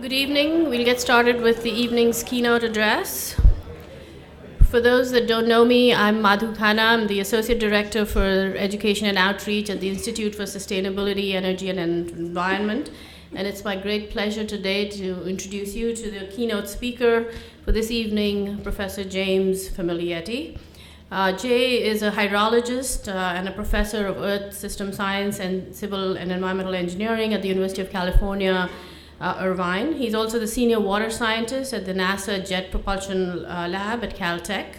Good evening. We'll get started with the evening's keynote address. For those that don't know me, I'm Madhu Khanna. I'm the Associate Director for Education and Outreach at the Institute for Sustainability, Energy and Environment. And it's my great pleasure today to introduce you to the keynote speaker for this evening, Professor James Famiglietti. Jay is a hydrologist and a professor of Earth System Science and Civil and Environmental Engineering at the University of California, Irvine. He's also the senior water scientist at the NASA Jet Propulsion Lab at Caltech.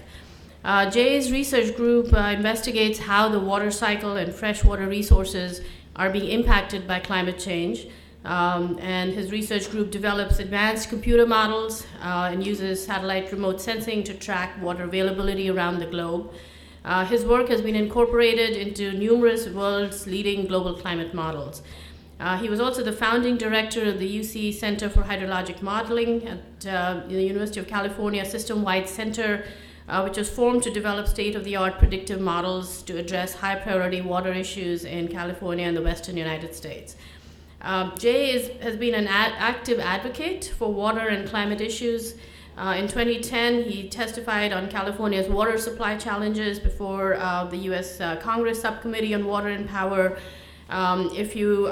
Jay's research group investigates how the water cycle and freshwater resources are being impacted by climate change. And his research group develops advanced computer models and uses satellite remote sensing to track water availability around the globe. His work has been incorporated into numerous world's leading global climate models. He was also the founding director of the UC Center for Hydrologic Modeling at the University of California System-Wide Center, which was formed to develop state-of-the-art predictive models to address high-priority water issues in California and the western United States. Jay has been an active advocate for water and climate issues. In 2010, he testified on California's water supply challenges before the U.S. Congress Subcommittee on Water and Power. If you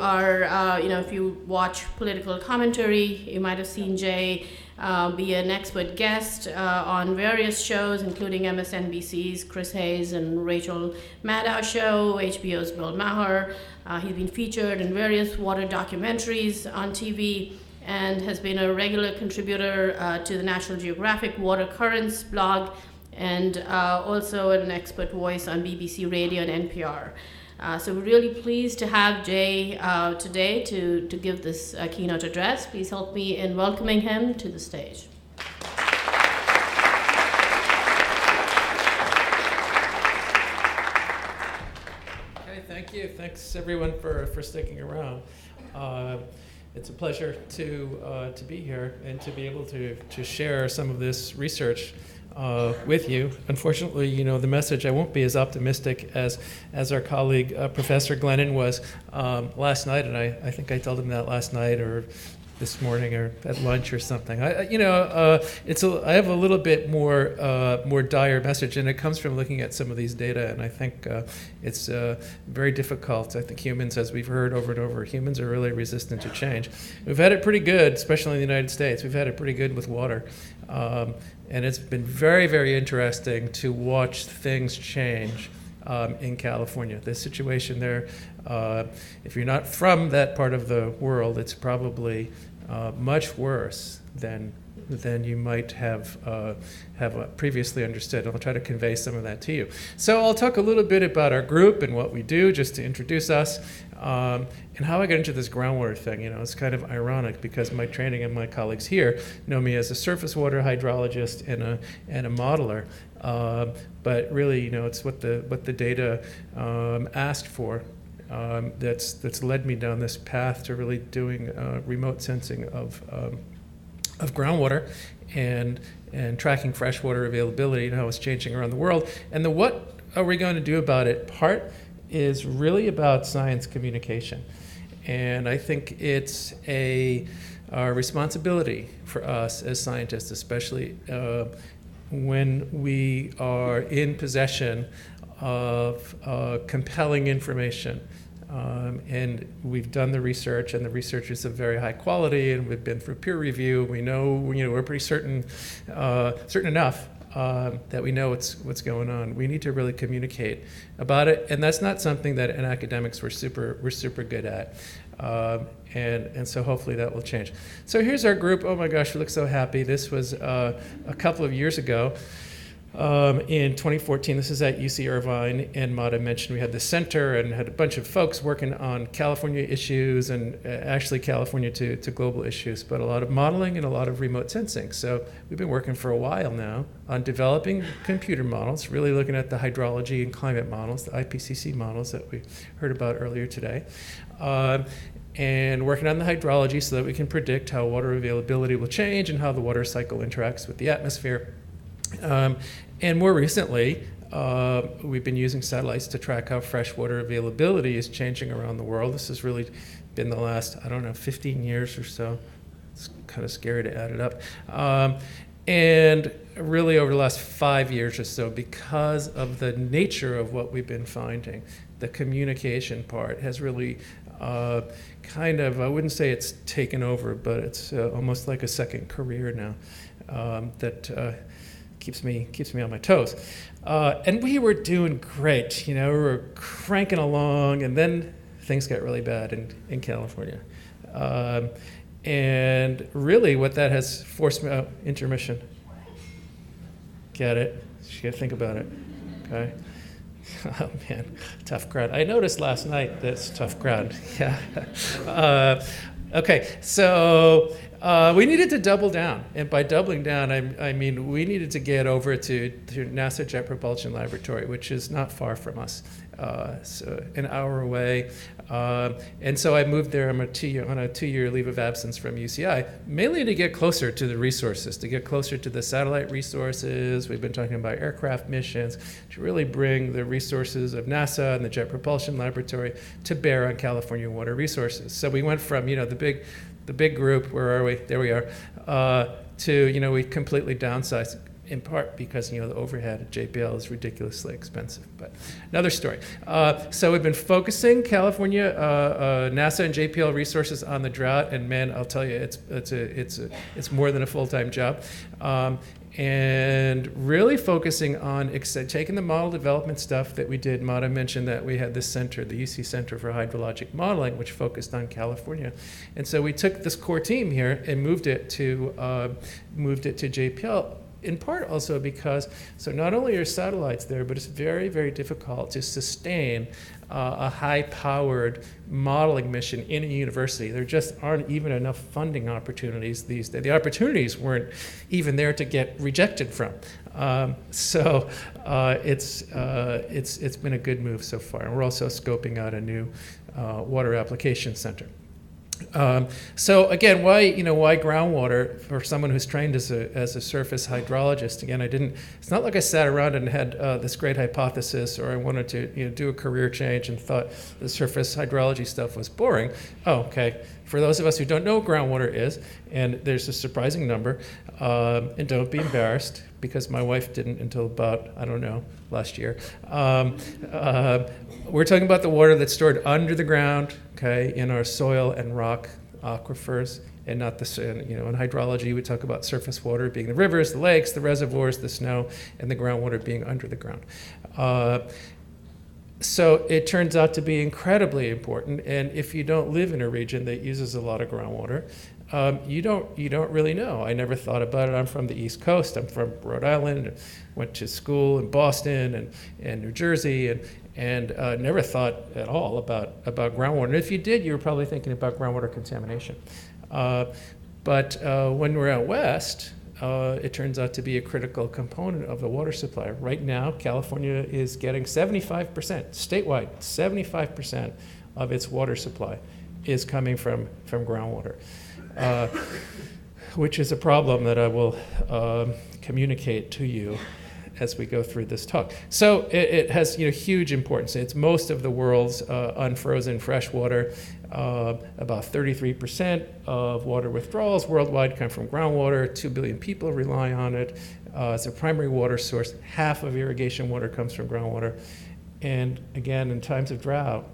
watch political commentary, you might have seen Jay be an expert guest on various shows, including MSNBC's Crises and Rachel Maddow show, HBO's Bill Maher. He's been featured in various water documentaries on TV and has been a regular contributor to the National Geographic Water Currents blog and also an expert voice on BBC Radio and NPR. So we're really pleased to have Jay today to give this keynote address. Please help me in welcoming him to the stage. Okay, thank you. Thanks everyone for sticking around. It's a pleasure to be here and to be able to share some of this research with you. Unfortunately, the message, I won't be as optimistic as our colleague, Professor Glennon was last night, and I think I told him that last night or this morning or at lunch or something. I have a little bit more dire message, and it comes from looking at some of these data, and I think it's very difficult. I think humans, as we've heard over and over, humans are really resistant to change. We've had it pretty good, especially in the United States. We've had it pretty good with water. And it's been very, very interesting to watch things change in California. The situation there, if you're not from that part of the world, it's probably much worse than you might have previously understood. I'll try to convey some of that to you. So I'll talk a little bit about our group and what we do, just to introduce us, and how I got into this groundwater thing. It's kind of ironic because my training and my colleagues here know me as a surface water hydrologist and a modeler. But really, it's what the data asked for. That's led me down this path to really doing remote sensing of groundwater and tracking freshwater availability and how it's changing around the world. And the what are we going to do about it part is really about science communication. And I think it's our responsibility for us as scientists, especially when we are in possession of compelling information. And we've done the research, and the research is of very high quality, and we've been through peer review. We know, we're pretty certain enough that we know what's going on. We need to really communicate about it, and that's not something that in academics we're super good at. And so hopefully that will change. So here's our group. Oh my gosh, we look so happy. This was a couple of years ago. In 2014, this is at UC Irvine, and Mata mentioned we had the center and had a bunch of folks working on California issues and actually California to global issues, but a lot of modeling and a lot of remote sensing. So we've been working for a while now on developing computer models, really looking at the hydrology and climate models, the IPCC models that we heard about earlier today. And working on the hydrology so that we can predict how water availability will change and how the water cycle interacts with the atmosphere. And more recently, we've been using satellites to track how freshwater availability is changing around the world. This has really been the last, 15 years or so. It's kind of scary to add it up. And really over the last 5 years or so, because of the nature of what we've been finding, the communication part has really kind of, I wouldn't say it's taken over, but it's almost like a second career now that keeps me on my toes. And we were doing great, we were cranking along, and then things got really bad in California. And really what that has forced me, intermission. Get it? You gotta think about it, okay? Oh man, tough crowd. I noticed last night that's a tough crowd, yeah. Okay, so we needed to double down, and by doubling down, I mean we needed to get over to NASA Jet Propulsion Laboratory, which is not far from us, so an hour away. And so I moved there on a two-year leave of absence from UCI, mainly to get closer to the resources, to get closer to the satellite resources. We've been talking about aircraft missions, to really bring the resources of NASA and the Jet Propulsion Laboratory to bear on California water resources. So we went from, the big group, where are we? There we are, to, we completely downsized, in part because, the overhead at JPL is ridiculously expensive, but another story. So we've been focusing California, NASA and JPL resources on the drought, and man, I'll tell you, it's more than a full-time job. And really focusing on taking the model development stuff that we did. Mata mentioned that we had this center, the UC Center for Hydrologic Modeling, which focused on California. And so we took this core team here and moved it to JPL, in part also because, so not only are satellites there, but it's very, very difficult to sustain a high-powered modeling mission in a university. There just aren't even enough funding opportunities these days. The opportunities weren't even there to get rejected from. So it's been a good move so far. And we're also scoping out a new water application center. So again, why groundwater for someone who's trained as a surface hydrologist? Again, it's not like I sat around and had this great hypothesis, or I wanted to do a career change and thought the surface hydrology stuff was boring. Oh, okay. For those of us who don't know what groundwater is, and there's a surprising number, and don't be embarrassed, because my wife didn't until about, last year. We're talking about the water that's stored under the ground, okay, in our soil and rock aquifers, and not in hydrology we talk about surface water being the rivers, the lakes, the reservoirs, the snow, and the groundwater being under the ground. So it turns out to be incredibly important, and if you don't live in a region that uses a lot of groundwater, you don't really know. I never thought about it. I'm from the East Coast. I'm from Rhode Island. Went to school in Boston and New Jersey, and never thought at all about groundwater. And if you did, you were probably thinking about groundwater contamination. But when we're out west, it turns out to be a critical component of the water supply. Right now, California is getting 75%, statewide, 75% of its water supply is coming from groundwater, which is a problem that I will communicate to you as we go through this talk. So it has huge importance. It's most of the world's unfrozen fresh water. About 33% of water withdrawals worldwide come from groundwater. 2 billion people rely on it. It's a primary water source. Half of irrigation water comes from groundwater. And again, in times of drought,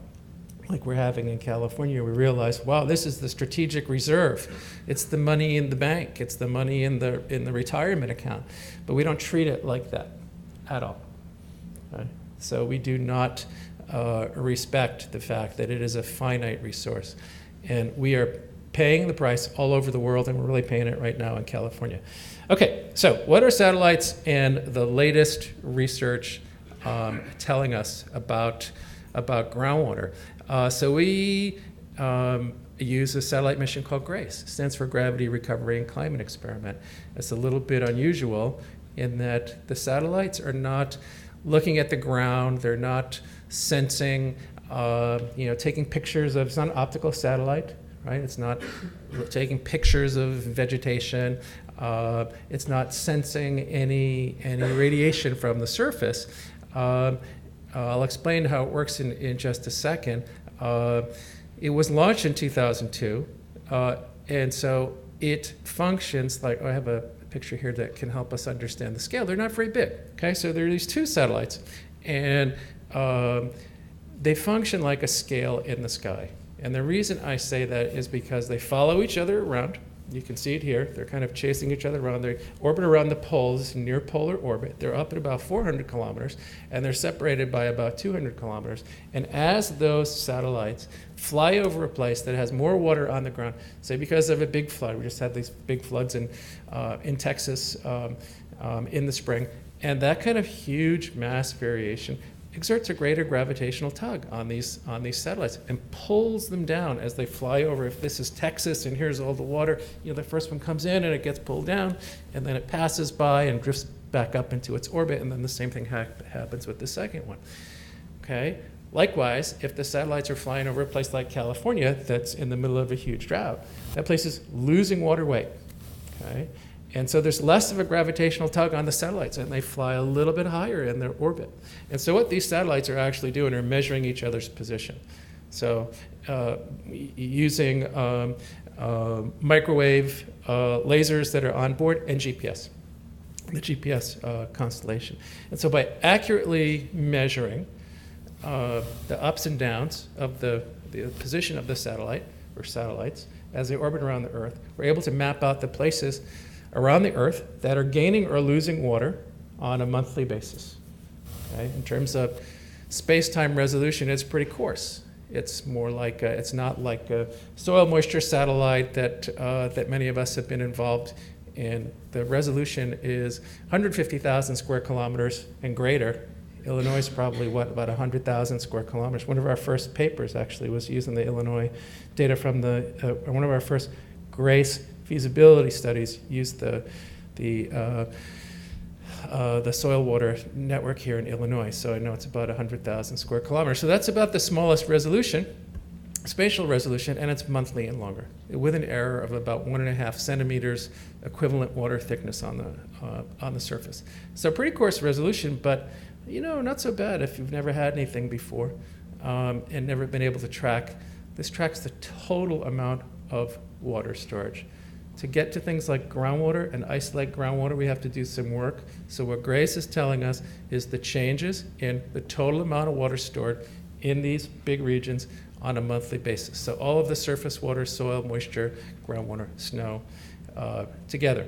like we're having in California, we realize, wow, this is the strategic reserve. It's the money in the bank. It's the money in the retirement account. But we don't treat it like that at all. Right? So we do not respect the fact that it is a finite resource. And we are paying the price all over the world, and we're really paying it right now in California. Okay, so what are satellites and the latest research telling us about groundwater? So we use a satellite mission called GRACE. It stands for Gravity Recovery and Climate Experiment. It's a little bit unusual in that the satellites are not looking at the ground. They're not sensing, taking pictures of, it's not an optical satellite, right? It's not taking pictures of vegetation. It's not sensing any radiation from the surface. I'll explain how it works in just a second. It was launched in 2002, and so it functions like, I have a picture here that can help us understand the scale. They're not very big, okay? So there are these two satellites, and they function like a scale in the sky. And the reason I say that is because they follow each other around. You can see it here. They're kind of chasing each other around. They orbit around the poles, near polar orbit. They're up at about 400 kilometers, and they're separated by about 200 kilometers. And as those satellites fly over a place that has more water on the ground, say because of a big flood, we just had these big floods in Texas in the spring, and that kind of huge mass variation exerts a greater gravitational tug on these satellites and pulls them down as they fly over. If this is Texas and here's all the water, the first one comes in and it gets pulled down, and then it passes by and drifts back up into its orbit, and then the same thing happens with the second one. Okay. Likewise, if the satellites are flying over a place like California that's in the middle of a huge drought, that place is losing water weight. Okay. And so there's less of a gravitational tug on the satellites, and they fly a little bit higher in their orbit. And so what these satellites are actually doing are measuring each other's position. So using microwave lasers that are on board and GPS, the GPS constellation. And so by accurately measuring the ups and downs of the position of the satellite, or satellites, as they orbit around the Earth, we're able to map out the places around the Earth that are gaining or losing water on a monthly basis. Okay? In terms of space-time resolution, it's pretty coarse. It's more like it's not like a soil moisture satellite that many of us have been involved in. The resolution is 150,000 square kilometers and greater. Illinois is probably, about 100,000 square kilometers. One of our first papers actually was using the Illinois data from one of our first GRACE feasibility studies used the soil water network here in Illinois. So I know it's about 100,000 square kilometers. So that's about the smallest resolution, spatial resolution, and it's monthly and longer, with an error of about 1.5 centimeters equivalent water thickness on the surface. So pretty coarse resolution, but not so bad if you've never had anything before and never been able to track. This tracks the total amount of water storage. To get to things like groundwater and isolate groundwater, we have to do some work. So what GRACE is telling us is the changes in the total amount of water stored in these big regions on a monthly basis. So all of the surface water, soil, moisture, groundwater, snow, together.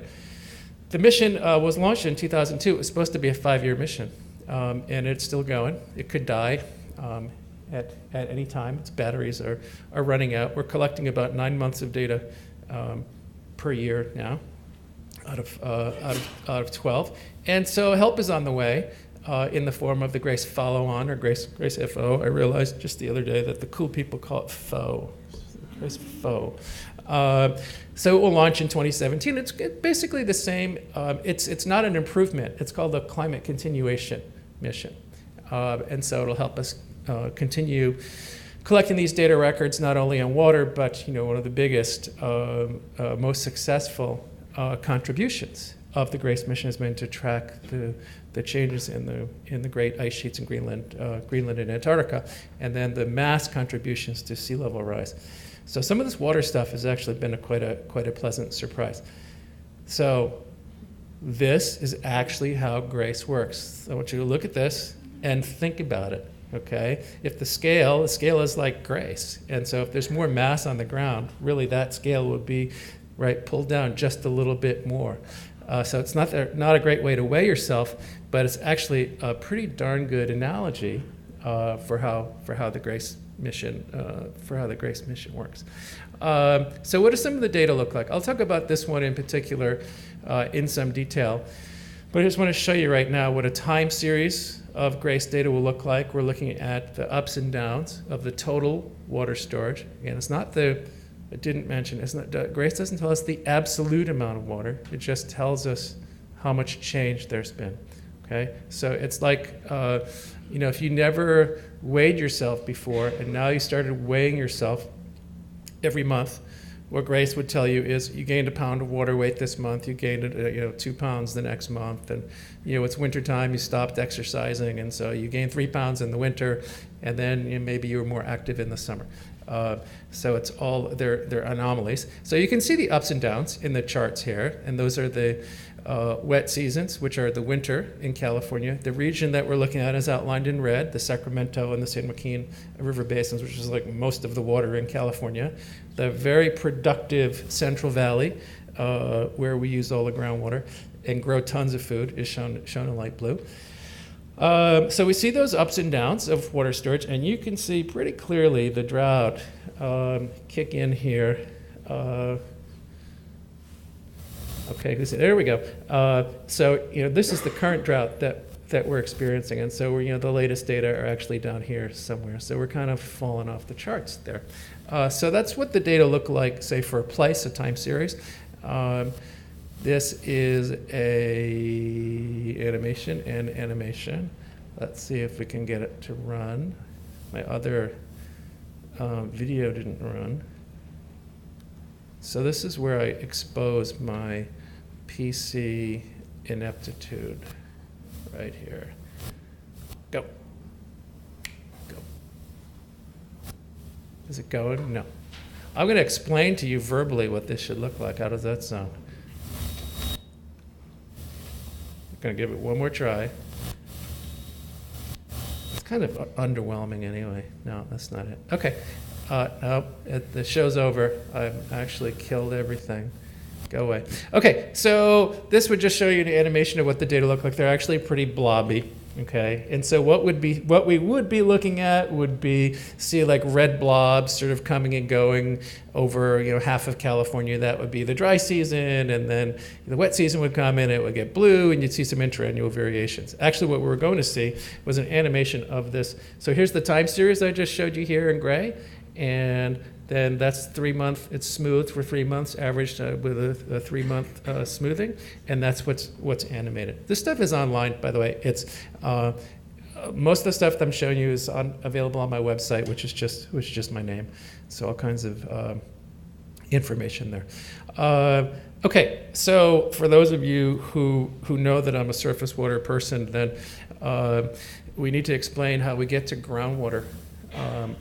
The mission was launched in 2002. It was supposed to be a 5-year mission, and it's still going. It could die at any time. Its batteries are running out. We're collecting about 9 months of data per year now, out of 12, and so help is on the way in the form of the GRACE follow-on, or GRACE FO. I realized just the other day that the cool people call it FO, GRACE FO. So it will launch in 2017. It's basically the same. It's not an improvement. It's called the Climate Continuation Mission, and so it'll help us continue collecting these data records not only on water, but one of the biggest, most successful contributions of the GRACE mission has been to track the changes in the great ice sheets in Greenland and Antarctica, and then the mass contributions to sea level rise. So some of this water stuff has actually been quite a pleasant surprise. So this is actually how GRACE works. I want you to look at this and think about it. Okay, if the scale is like GRACE, and so if there's more mass on the ground, really that scale would be pulled down just a little bit more. So it's not a great way to weigh yourself, but it's actually a pretty darn good analogy for how the GRACE mission works. So what does some of the data look like? I'll talk about this one in particular in some detail, but I just want to show you right now what a time series of GRACE data will look like. We're looking at the ups and downs of the total water storage. Again, it's not I didn't mention, GRACE doesn't tell us the absolute amount of water. It just tells us how much change there's been. Okay, so it's like, if you never weighed yourself before and now you started weighing yourself every month, what GRACE would tell you is you gained a pound of water weight this month, you gained 2 pounds the next month, and it's wintertime, you stopped exercising, and so you gained 3 pounds in the winter, and then maybe you were more active in the summer. So it's all, they're anomalies. So you can see the ups and downs in the charts here, and those are the wet seasons, which are the winter in California. The region that we're looking at is outlined in red, the Sacramento and the San Joaquin River basins, which is like most of the water in California. The very productive Central Valley, where we use all the groundwater and grow tons of food, is shown in light blue. So we see those ups and downs of water storage, and you can see pretty clearly the drought kick in here. Okay, there we go. So this is the current drought that we're experiencing, and so the latest data are actually down here somewhere. So we're kind of falling off the charts there. So that's what the data look like, say, for a place, a time series. This is a animation. Let's see if we can get it to run. My other video didn't run. So this is where I expose my PC ineptitude right here. Go. Is it going? No. I'm going to explain to you verbally what this should look like. How does that sound? I'm going to give it one more try. It's kind of underwhelming anyway. No, that's not it. Okay. No, the show's over. I've actually killed everything. Go away. Okay, so this would just show you an animation of what the data look like. They're actually pretty blobby. Okay, and so what we would be looking at would be, see, like red blobs sort of coming and going over half of California. That would be the dry season, and then the wet season would come in, it would get blue, and you'd see some interannual variations. Actually, what we were going to see was an animation of this. So here's the time series I just showed you here in gray, and then that's 3 month. It's smooth for 3 months, averaged with a 3 month smoothing, and that's what's animated. This stuff is online, by the way. It's most of the stuff that I'm showing you is available on my website, which is just my name. So all kinds of information there. Okay, so for those of you who know that I'm a surface water person, then we need to explain how we get to groundwater.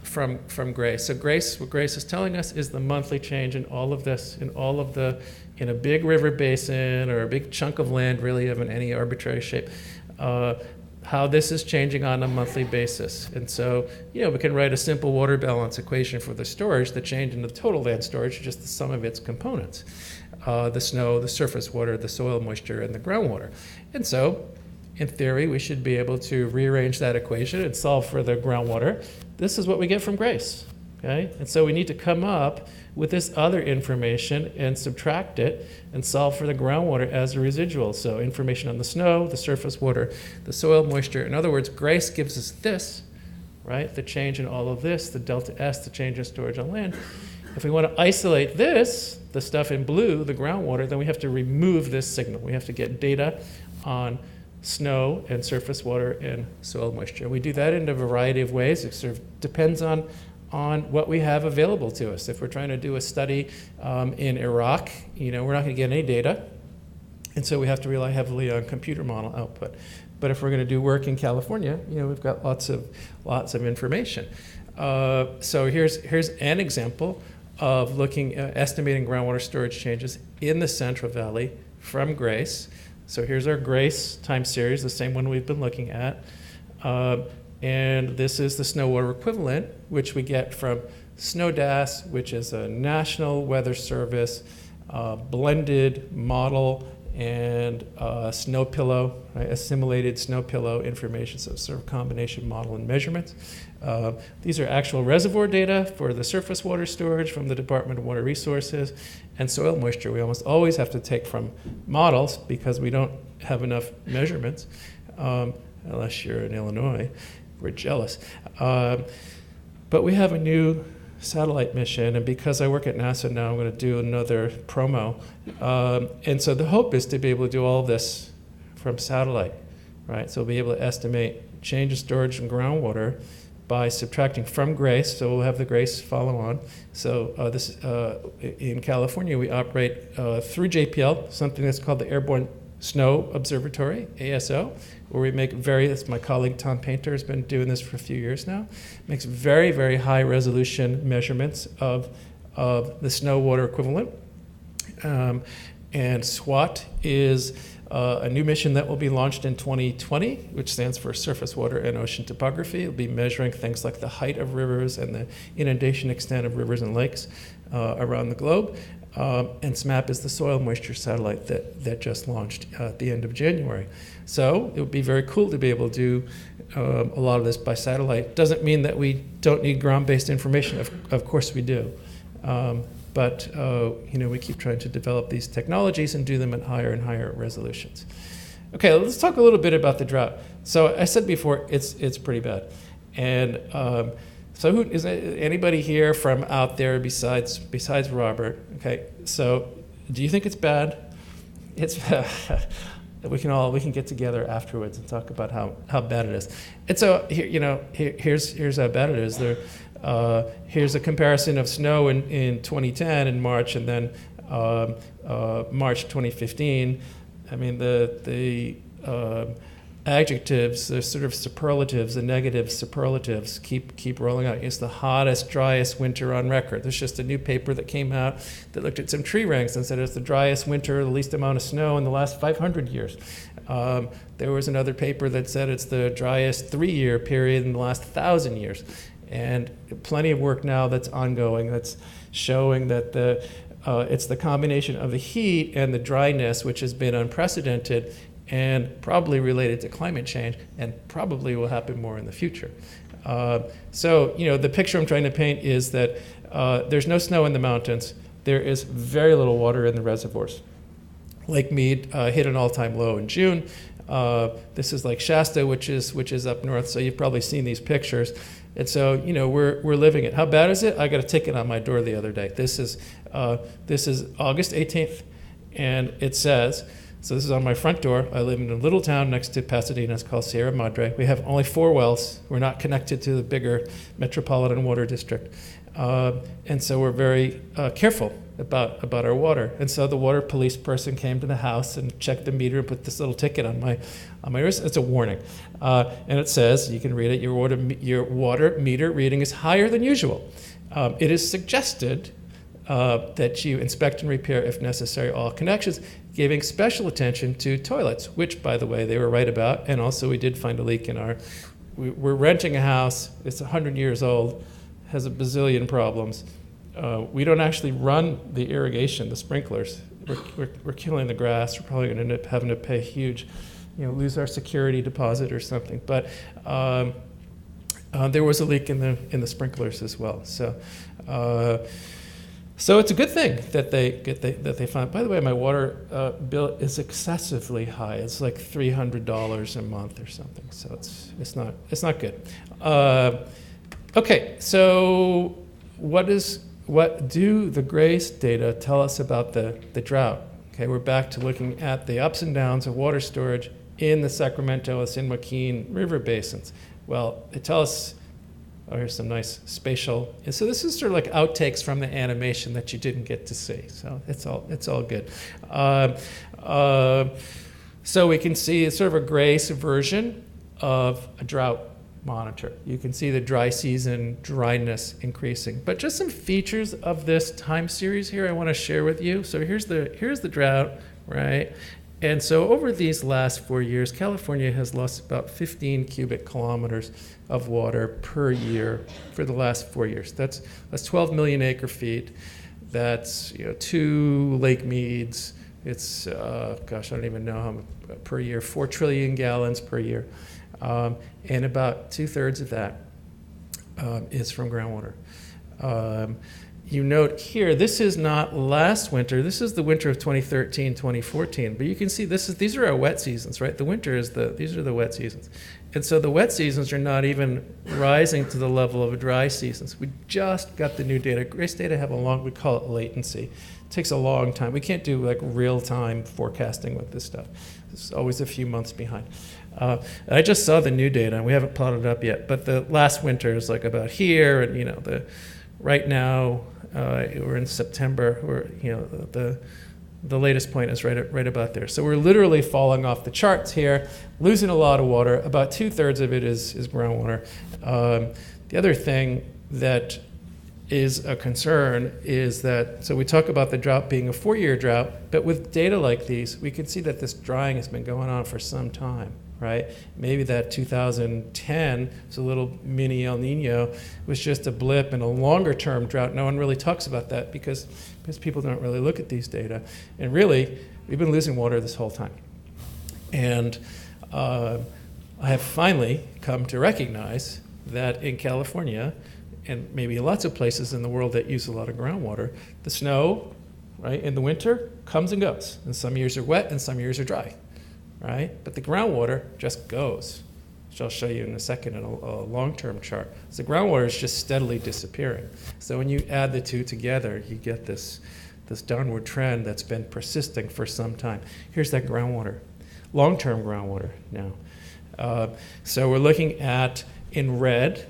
From GRACE. So GRACE, what GRACE is telling us is the monthly change in all of this, in a big river basin or a big chunk of land, really of any arbitrary shape, how this is changing on a monthly basis. And so, we can write a simple water balance equation for the storage, the change in the total land storage, just the sum of its components, the snow, the surface water, the soil moisture, and the groundwater. And so, in theory, we should be able to rearrange that equation and solve for the groundwater. This is what we get from GRACE, okay? And so we need to come up with this other information and subtract it and solve for the groundwater as a residual. So information on the snow, the surface water, the soil moisture. In other words, GRACE gives us this, right? The change in all of this, the delta S, the change in storage on land. If we want to isolate this, the stuff in blue, the groundwater, then we have to remove this signal. We have to get data on snow and surface water and soil moisture. We do that in a variety of ways. It sort of depends on what we have available to us. If we're trying to do a study in Iraq, we're not going to get any data, and so we have to rely heavily on computer model output. But if we're going to do work in California, we've got lots of information. So here's an example of estimating groundwater storage changes in the Central Valley from GRACE. So here's our GRACE time series, the same one we've been looking at. And this is the snow water equivalent, which we get from SNODAS, which is a National Weather Service blended model and snow pillow, right? Assimilated snow pillow information, so sort of combination model and measurements. These are actual reservoir data for the surface water storage from the Department of Water Resources, and soil moisture we almost always have to take from models because we don't have enough measurements, unless you're in Illinois. We're jealous. But we have a new satellite mission, and because I work at NASA now, I'm going to do another promo. And so the hope is to be able to do all this from satellite, right? So we'll be able to estimate change of storage and groundwater by subtracting from GRACE, so we'll have the GRACE follow on. So in California, we operate through JPL, something that's called the Airborne Snow Observatory, ASO, where we make my colleague Tom Painter has been doing this for a few years now, makes very, very high resolution measurements of the snow water equivalent. And SWAT is a new mission that will be launched in 2020, which stands for Surface Water and Ocean Topography. It'll be measuring things like the height of rivers and the inundation extent of rivers and lakes around the globe. And SMAP is the soil moisture satellite that just launched at the end of January. So it would be very cool to be able to do a lot of this by satellite. Doesn't mean that we don't need ground-based information. Of course we do. But we keep trying to develop these technologies and do them at higher and higher resolutions. Okay, let's talk a little bit about the drought. So I said before, it's pretty bad. And so who is anybody here from out there besides Robert? Okay, so do you think it's bad? It's we can get together afterwards and talk about how bad it is. And so here's how bad it is. Here's a comparison of snow in 2010 in March, and then March 2015. I mean the adjectives, the sort of superlatives, the negative superlatives keep rolling out. It's the hottest, driest winter on record. There's just a new paper that came out that looked at some tree rings and said it's the driest winter, the least amount of snow in the last 500 years. There was another paper that said it's the driest 3-year period in the last 1,000 years. And plenty of work now that's ongoing that's showing that it's the combination of the heat and the dryness, which has been unprecedented and probably related to climate change, and probably will happen more in the future. So the picture I'm trying to paint is that there's no snow in the mountains. There is very little water in the reservoirs. Lake Mead hit an all-time low in June. This is Lake Shasta, which is up north. So you've probably seen these pictures. And so we're living it. How bad is it? I got a ticket on my door the other day. This is August 18th, and it says. So this is on my front door. I live in a little town next to Pasadena. It's called Sierra Madre. We have only 4 wells. We're not connected to the bigger metropolitan water district. And so we're very careful about our water. And so the water police person came to the house and checked the meter and put this little ticket on my wrist. It's a warning. And it says, you can read it, your water meter reading is higher than usual. It is suggested that you inspect and repair, if necessary, all connections, giving special attention to toilets, which, by the way, they were right about. And also we did find a leak in we're renting a house. It's 100 years old, has a bazillion problems. We don't actually run the irrigation, the sprinklers. We're killing the grass. We're probably going to end up having to pay huge, lose our security deposit or something. But there was a leak in the sprinklers as well. So it's a good thing that they found. By the way, my water bill is excessively high. It's like $300 a month or something. So it's not good. Okay, so what do the GRACE data tell us about the drought? Okay, we're back to looking at the ups and downs of water storage in the Sacramento and San Joaquin River basins. Well, they tell us. Oh, here's some nice spatial. And so this is sort of like outtakes from the animation that you didn't get to see. So it's all good. So we can see it's sort of a GRACE version of a drought monitor. You can see the dry season dryness increasing. But just some features of this time series here I want to share with you. So here's the drought, right? And so over these last 4 years, California has lost about 15 cubic kilometers of water per year for the last 4 years. That's 12 million acre feet. That's 2 Lake Meads. It's I don't even know how per year. 4 trillion gallons per year, and about 2/3 of that is from groundwater. You note here, this is not last winter. This is the winter of 2013, 2014. But you can see these are our wet seasons, right? The winter these are the wet seasons. And so the wet seasons are not even rising to the level of dry seasons. We just got the new data. GRACE data have we call it latency. It takes a long time. We can't do like real-time forecasting with this stuff. It's always a few months behind. I just saw the new data, and we haven't plotted it up yet. But the last winter is like about here, and right now, we're in September. The latest point is right about there. So we're literally falling off the charts here, losing a lot of water. About 2/3 of it is groundwater. The other thing that is a concern is that, so we talk about the drought being a 4-year drought, but with data like these, we can see that this drying has been going on for some time, right? Maybe that 2010, so a little mini El Nino, was just a blip in a longer term drought. No one really talks about that because people don't really look at these data. And really, we've been losing water this whole time. And I have finally come to recognize that in California, and maybe lots of places in the world that use a lot of groundwater, the snow, right, in the winter comes and goes. And some years are wet and some years are dry, right? But the groundwater just goes, which I'll show you in a second in a long-term chart. So the groundwater is just steadily disappearing. So when you add the two together, you get this downward trend that's been persisting for some time. Here's that groundwater, long-term groundwater now. So we're looking at, in red,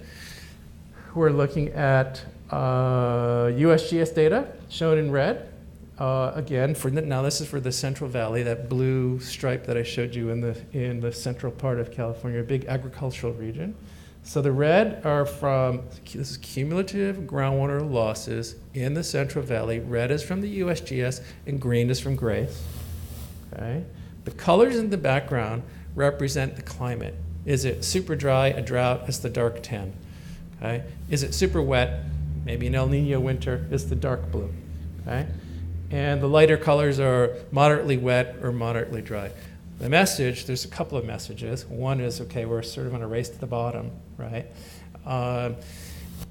we're looking at USGS data shown in red. Again, now this is for the Central Valley, that blue stripe that I showed you in the central part of California, a big agricultural region. So the red are from, this is cumulative groundwater losses in the Central Valley. Red is from the USGS and green is from Grace. Okay? The colors in the background represent the climate. Is it super dry, a drought? It's the dark tan. Okay? Is it super wet? Maybe an El Nino winter is the dark blue. Okay? And the lighter colors are moderately wet or moderately dry. The message, there's a couple of messages. One is, okay, we're sort of on a race to the bottom, right?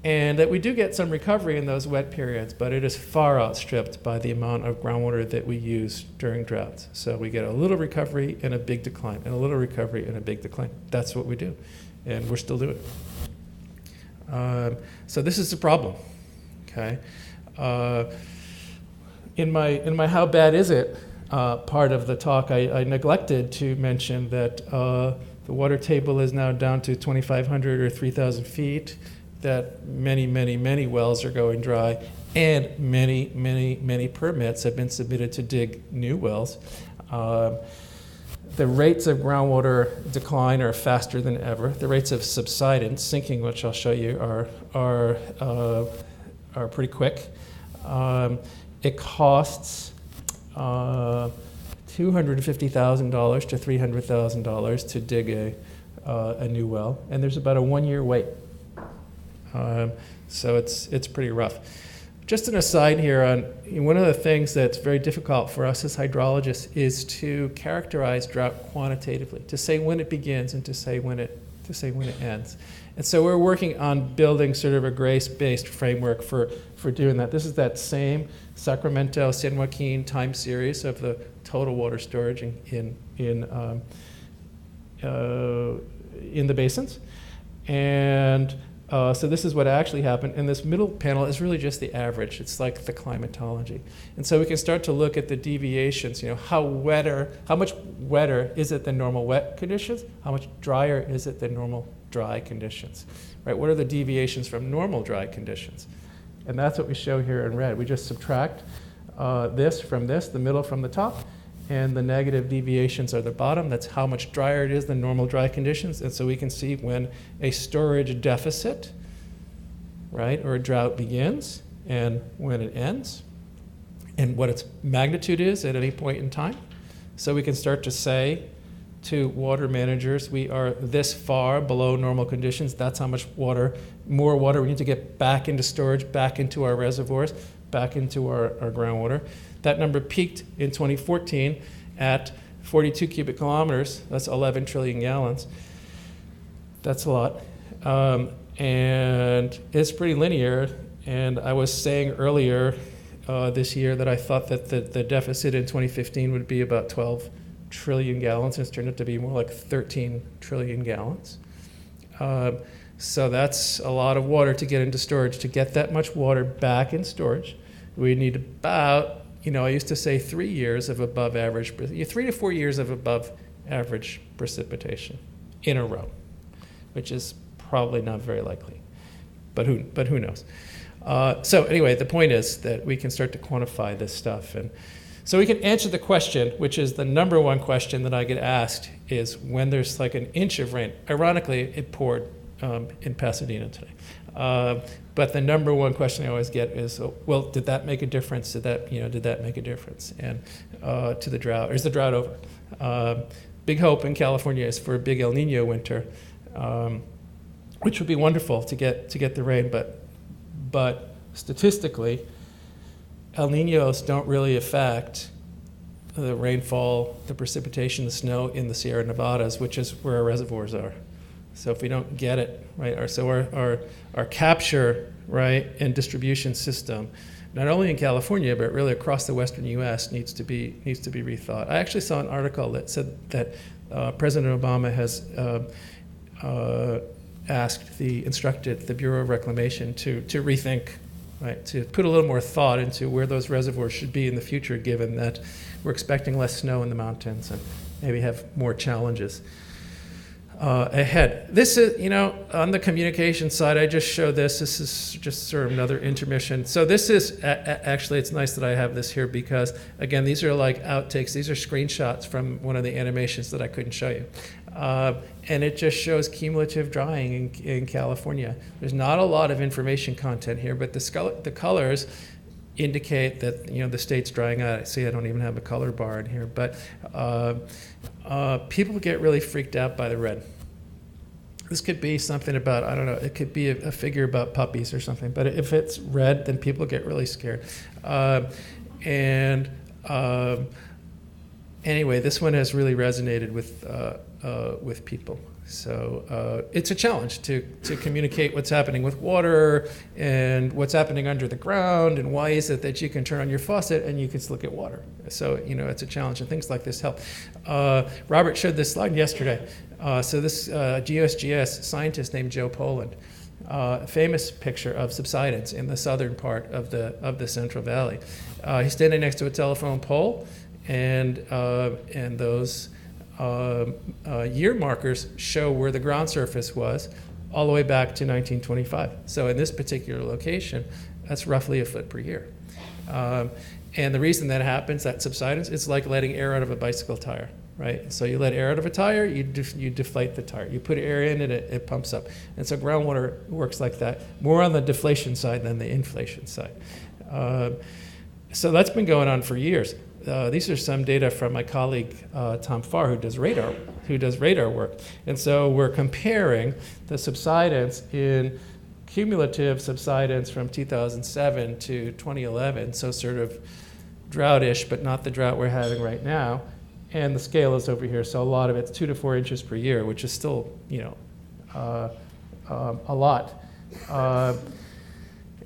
And that we do get some recovery in those wet periods, but it is far outstripped by the amount of groundwater that we use during droughts. So we get a little recovery and a big decline, and a little recovery and a big decline. That's what we do, and we're still doing it. So this is the problem, okay? In my how bad is it part of the talk, I neglected to mention that the water table is now down to 2,500 or 3,000 feet, that many wells are going dry, and many permits have been submitted to dig new wells. The rates of groundwater decline are faster than ever. The rates of subsidence, sinking, which I'll show you, are pretty quick. It costs $250,000 to $300,000 to dig a new well, and there's about a 1-year wait. So it's pretty rough. Just an aside here on one of the things that's very difficult for us as hydrologists is to characterize drought quantitatively, to say when it begins and to say when it ends. And so we're working on building sort of a grace-based framework for doing that. This is that same Sacramento San Joaquin time series of the total water storage in the basins. And so this is what actually happened. And this middle panel is really just the average. It's like the climatology. And so we can start to look at the deviations, how much wetter is it than normal wet conditions? How much drier is it than normal dry conditions? Right? What are the deviations from normal dry conditions? And that's what we show here in red. We just subtract this from this, the middle from the top, and the negative deviations are the bottom. That's how much drier it is than normal dry conditions. And so we can see when a storage deficit, right, or a drought begins and when it ends, and what its magnitude is at any point in time. So we can start to say to water managers, we are this far below normal conditions. That's how much more water we need to get back into storage, back into our reservoirs, back into our groundwater. That number peaked in 2014 at 42 cubic kilometers. That's 11 trillion gallons. That's a lot. And it's pretty linear. And I was saying earlier this year that I thought that the deficit in 2015 would be about 12 trillion gallons. It's turned out to be more like 13 trillion gallons. So that's a lot of water to get into storage. To get that much water back in storage, we need about, I used to say 3 years of above average, 3 to 4 years of above average precipitation in a row, which is probably not very likely, but who knows? So anyway, the point is that we can start to quantify this stuff. And So we can answer the question, which is the number one question that I get asked, is when there's like an inch of rain. Ironically, it poured in Pasadena today. But the number one question I always get is, well, did that make a difference? Did that make a difference? And to the drought, or is the drought over? Big hope in California is for a big El Nino winter, which would be wonderful to get the rain. But statistically, El Ninos don't really affect the rainfall, the precipitation, the snow in the Sierra Nevadas, which is where our reservoirs are. So if we don't get it, right, our capture, right, and distribution system, not only in California, but really across the western U.S. needs to be rethought. I actually saw an article that said that President Obama has instructed the Bureau of Reclamation to rethink, right, to put a little more thought into where those reservoirs should be in the future, given that we're expecting less snow in the mountains and maybe have more challenges ahead. This is, on the communication side, I just showed this. This is just sort of another intermission. So this is, actually, it's nice that I have this here because, again, these are like outtakes. These are screenshots from one of the animations that I couldn't show you. And it just shows cumulative drawing in California. There's not a lot of information content here, but the colors indicate that the state's drying out. See, I don't even have a color bar in here, but people get really freaked out by the red. This could be something about, I don't know, it could be a figure about puppies or something, but if it's red, then people get really scared. Anyway, this one has really resonated with people. So it's a challenge to communicate what's happening with water and what's happening under the ground, and why is it that you can turn on your faucet and you can still get water. So it's a challenge, and things like this help. Robert showed this slide yesterday. So this GeoSGS scientist named Joe Poland, famous picture of subsidence in the southern part of the Central Valley. He's standing next to a telephone pole, and those year markers show where the ground surface was all the way back to 1925. So in this particular location, that's roughly a foot per year. And the reason that happens, that subsidence, it's like letting air out of a bicycle tire, right? So you let air out of a tire, you deflate the tire. You put air in it, it pumps up. And so groundwater works like that, more on the deflation side than the inflation side. So that's been going on for years. These are some data from my colleague Tom Farr, who does radar work. And so we're comparing the subsidence in cumulative subsidence from 2007 to 2011, so sort of droughtish, but not the drought we're having right now. And the scale is over here, so a lot of it's 2 to 4 inches per year, which is still, a lot.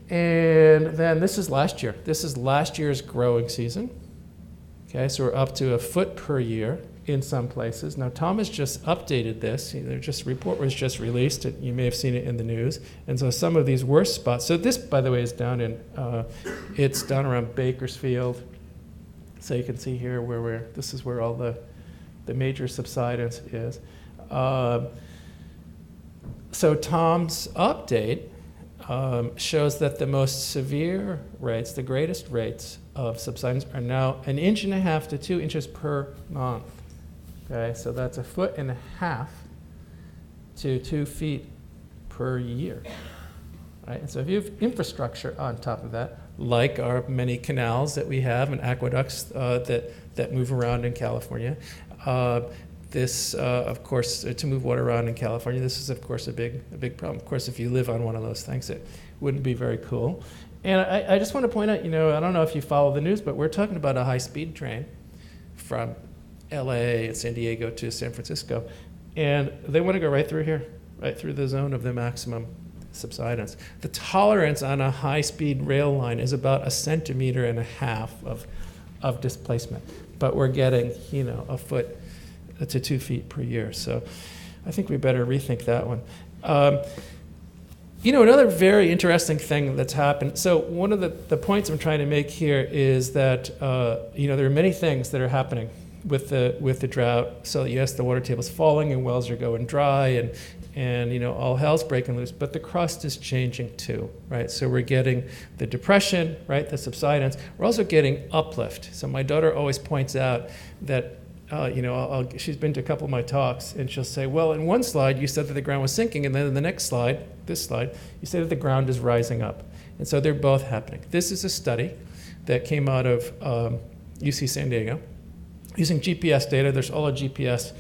And then this is last year. This is last year's growing season. Okay, so we're up to a foot per year in some places. Now, Tom has just updated this. Report was just released. You may have seen it in the news. And so some of these worst spots. So this, by the way, is down in, it's down around Bakersfield. So you can see here where this is where all the major subsidence is. So Tom's update shows that the most severe rates, the greatest rates of subsidence, are now 1.5 inches to 2 inches per month. Okay, so that's 1.5 feet to 2 feet per year. Right? And so if you have infrastructure on top of that, like our many canals that we have and aqueducts that move around in California, this, of course, to move water around in California, this is, of course, a big problem. Of course, if you live on one of those things, it wouldn't be very cool. And I just want to point out, I don't know if you follow the news, but we're talking about a high-speed train from LA and San Diego to San Francisco. And they want to go right through here, right through the zone of the maximum subsidence. The tolerance on a high-speed rail line is about 1.5 centimeters of displacement. But we're getting, 1 foot to 2 feet per year. So I think we better rethink that one. Another very interesting thing that's happened. So one of the points I'm trying to make here is that there are many things that are happening with the drought. So yes, the water table's falling and wells are going dry, and all hell's breaking loose, but the crust is changing too, right? So we're getting the depression, right, the subsidence. We're also getting uplift. So my daughter always points out that, she's been to a couple of my talks, and she'll say, well, in one slide you said that the ground was sinking, and then in the next slide, this slide, you say that the ground is rising up. And so they're both happening. This is a study that came out of UC San Diego using GPS data. There's all the GPS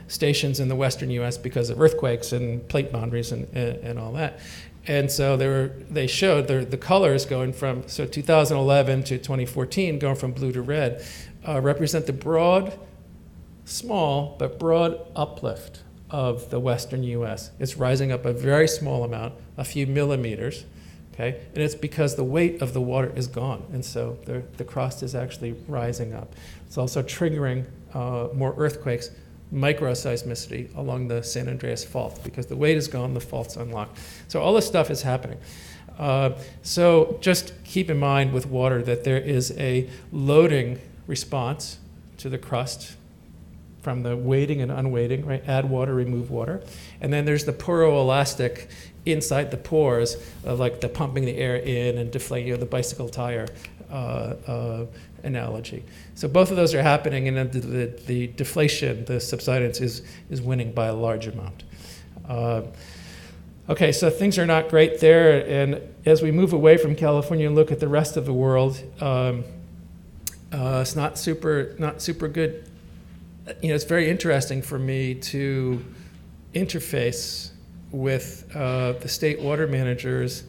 stations in the western U.S. because of earthquakes and plate boundaries and all that. And so they showed the colors going from 2011 to 2014, going from blue to red, represent the broad, small, but broad uplift of the western U.S. It's rising up a very small amount, a few millimeters, okay? And it's because the weight of the water is gone, and so the crust is actually rising up. It's also triggering more earthquakes, microseismicity along the San Andreas Fault, because the weight is gone, the fault's unlocked. So all this stuff is happening. So just keep in mind with water that there is a loading response to the crust from the weighting and unweighting, right? Add water, remove water. And then there's the poroelastic inside the pores of like the pumping the air in and deflating, the bicycle tire analogy. So both of those are happening, and then the deflation, the subsidence is winning by a large amount. Okay, so things are not great there, and as we move away from California and look at the rest of the world, it's not super good. It's very interesting for me to interface with the state water managers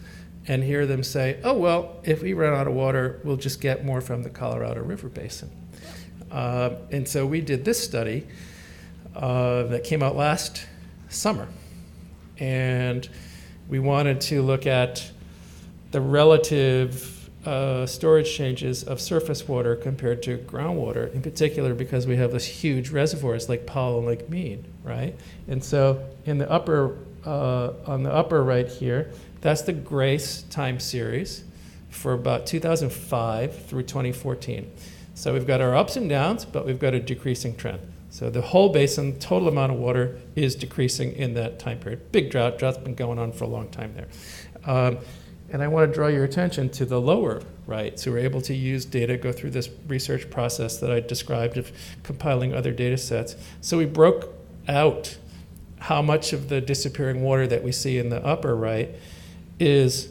and hear them say, oh, well, if we run out of water, we'll just get more from the Colorado River Basin. And so we did this study that came out last summer. And we wanted to look at the relative storage changes of surface water compared to groundwater, in particular because we have this huge reservoirs like Powell and Lake Mead, right? And so in the upper, on the upper right here, that's the GRACE time series for about 2005 through 2014. So we've got our ups and downs, but we've got a decreasing trend. So the whole basin, total amount of water is decreasing in that time period. Big drought, drought's been going on for a long time there. And I want to draw your attention to the lower right. So we're able to use data, go through this research process that I described of compiling other data sets. So we broke out how much of the disappearing water that we see in the upper right is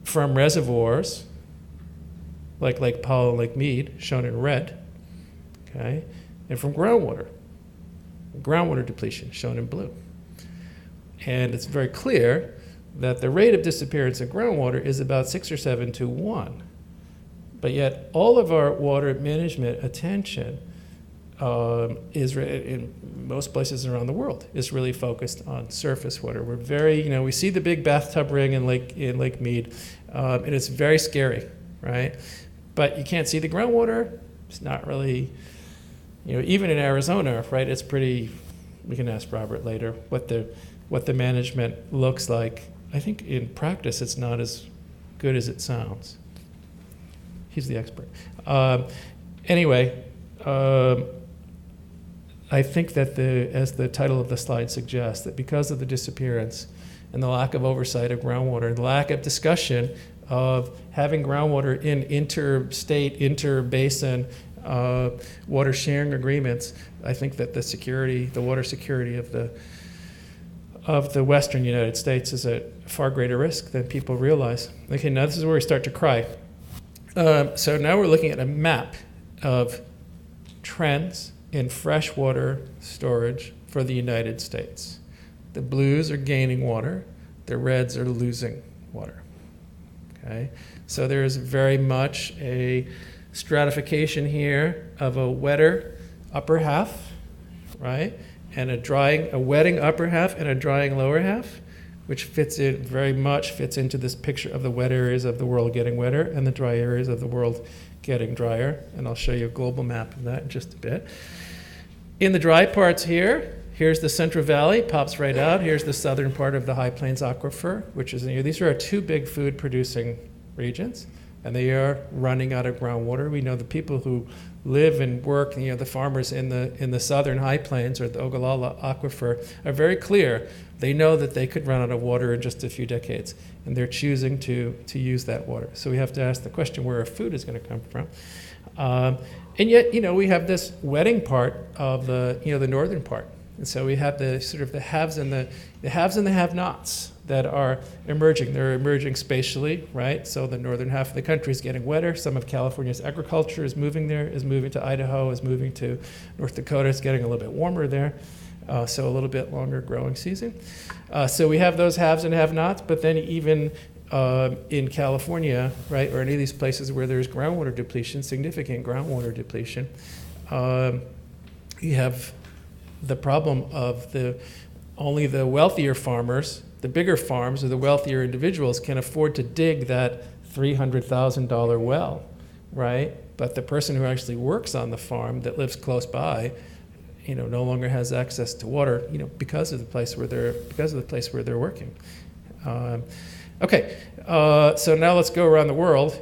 from reservoirs, like Lake Powell and Lake Mead, shown in red, okay, and from groundwater depletion, shown in blue. And it's very clear that the rate of disappearance in groundwater is about 6 or 7 to 1. But yet all of our water management attention is in most places around the world is really focused on surface water. We're very, we see the big bathtub ring in Lake Mead, and it's very scary, right? But you can't see the groundwater. It's not really, even in Arizona, right? It's pretty. We can ask Robert later what the management looks like. I think in practice it's not as good as it sounds. He's the expert. Anyway. I think that as the title of the slide suggests, that because of the disappearance and the lack of oversight of groundwater, the lack of discussion of having groundwater in interstate, interbasin water sharing agreements, I think that the water security of the western United States is at far greater risk than people realize. Okay, now this is where we start to cry. So now we're looking at a map of trends in freshwater storage for the United States. The blues are gaining water, the reds are losing water. Okay? So there is very much a stratification here of a wetter upper half, right? And a wetting upper half and a drying lower half, which very much fits into this picture of the wet areas of the world getting wetter and the dry areas of the world getting drier. And I'll show you a global map of that in just a bit. In the dry parts here's the Central Valley, pops right out. Here's the southern part of the High Plains Aquifer, which is these are our two big food producing regions. and they are running out of groundwater. We know the people who live and work, the farmers in the southern high plains or the Ogallala Aquifer are very clear. They know that they could run out of water in just a few decades, and they're choosing to use that water. So we have to ask the question where our food is going to come from. And yet, we have this wetting part of the northern part. And so we have the sort of the haves and the have-nots that are emerging. They're emerging spatially, right? So the northern half of the country is getting wetter. Some of California's agriculture is moving there, is moving to Idaho, is moving to North Dakota. It's getting a little bit warmer there, so a little bit longer growing season. So we have those haves and have-nots, but then even in California, right, or any of these places where there's groundwater depletion, significant groundwater depletion, you have the problem of only the wealthier farmers, the bigger farms, or the wealthier individuals can afford to dig that $300,000 well, right? But the person who actually works on the farm that lives close by, no longer has access to water, because of the place where they're working. Okay, so now let's go around the world.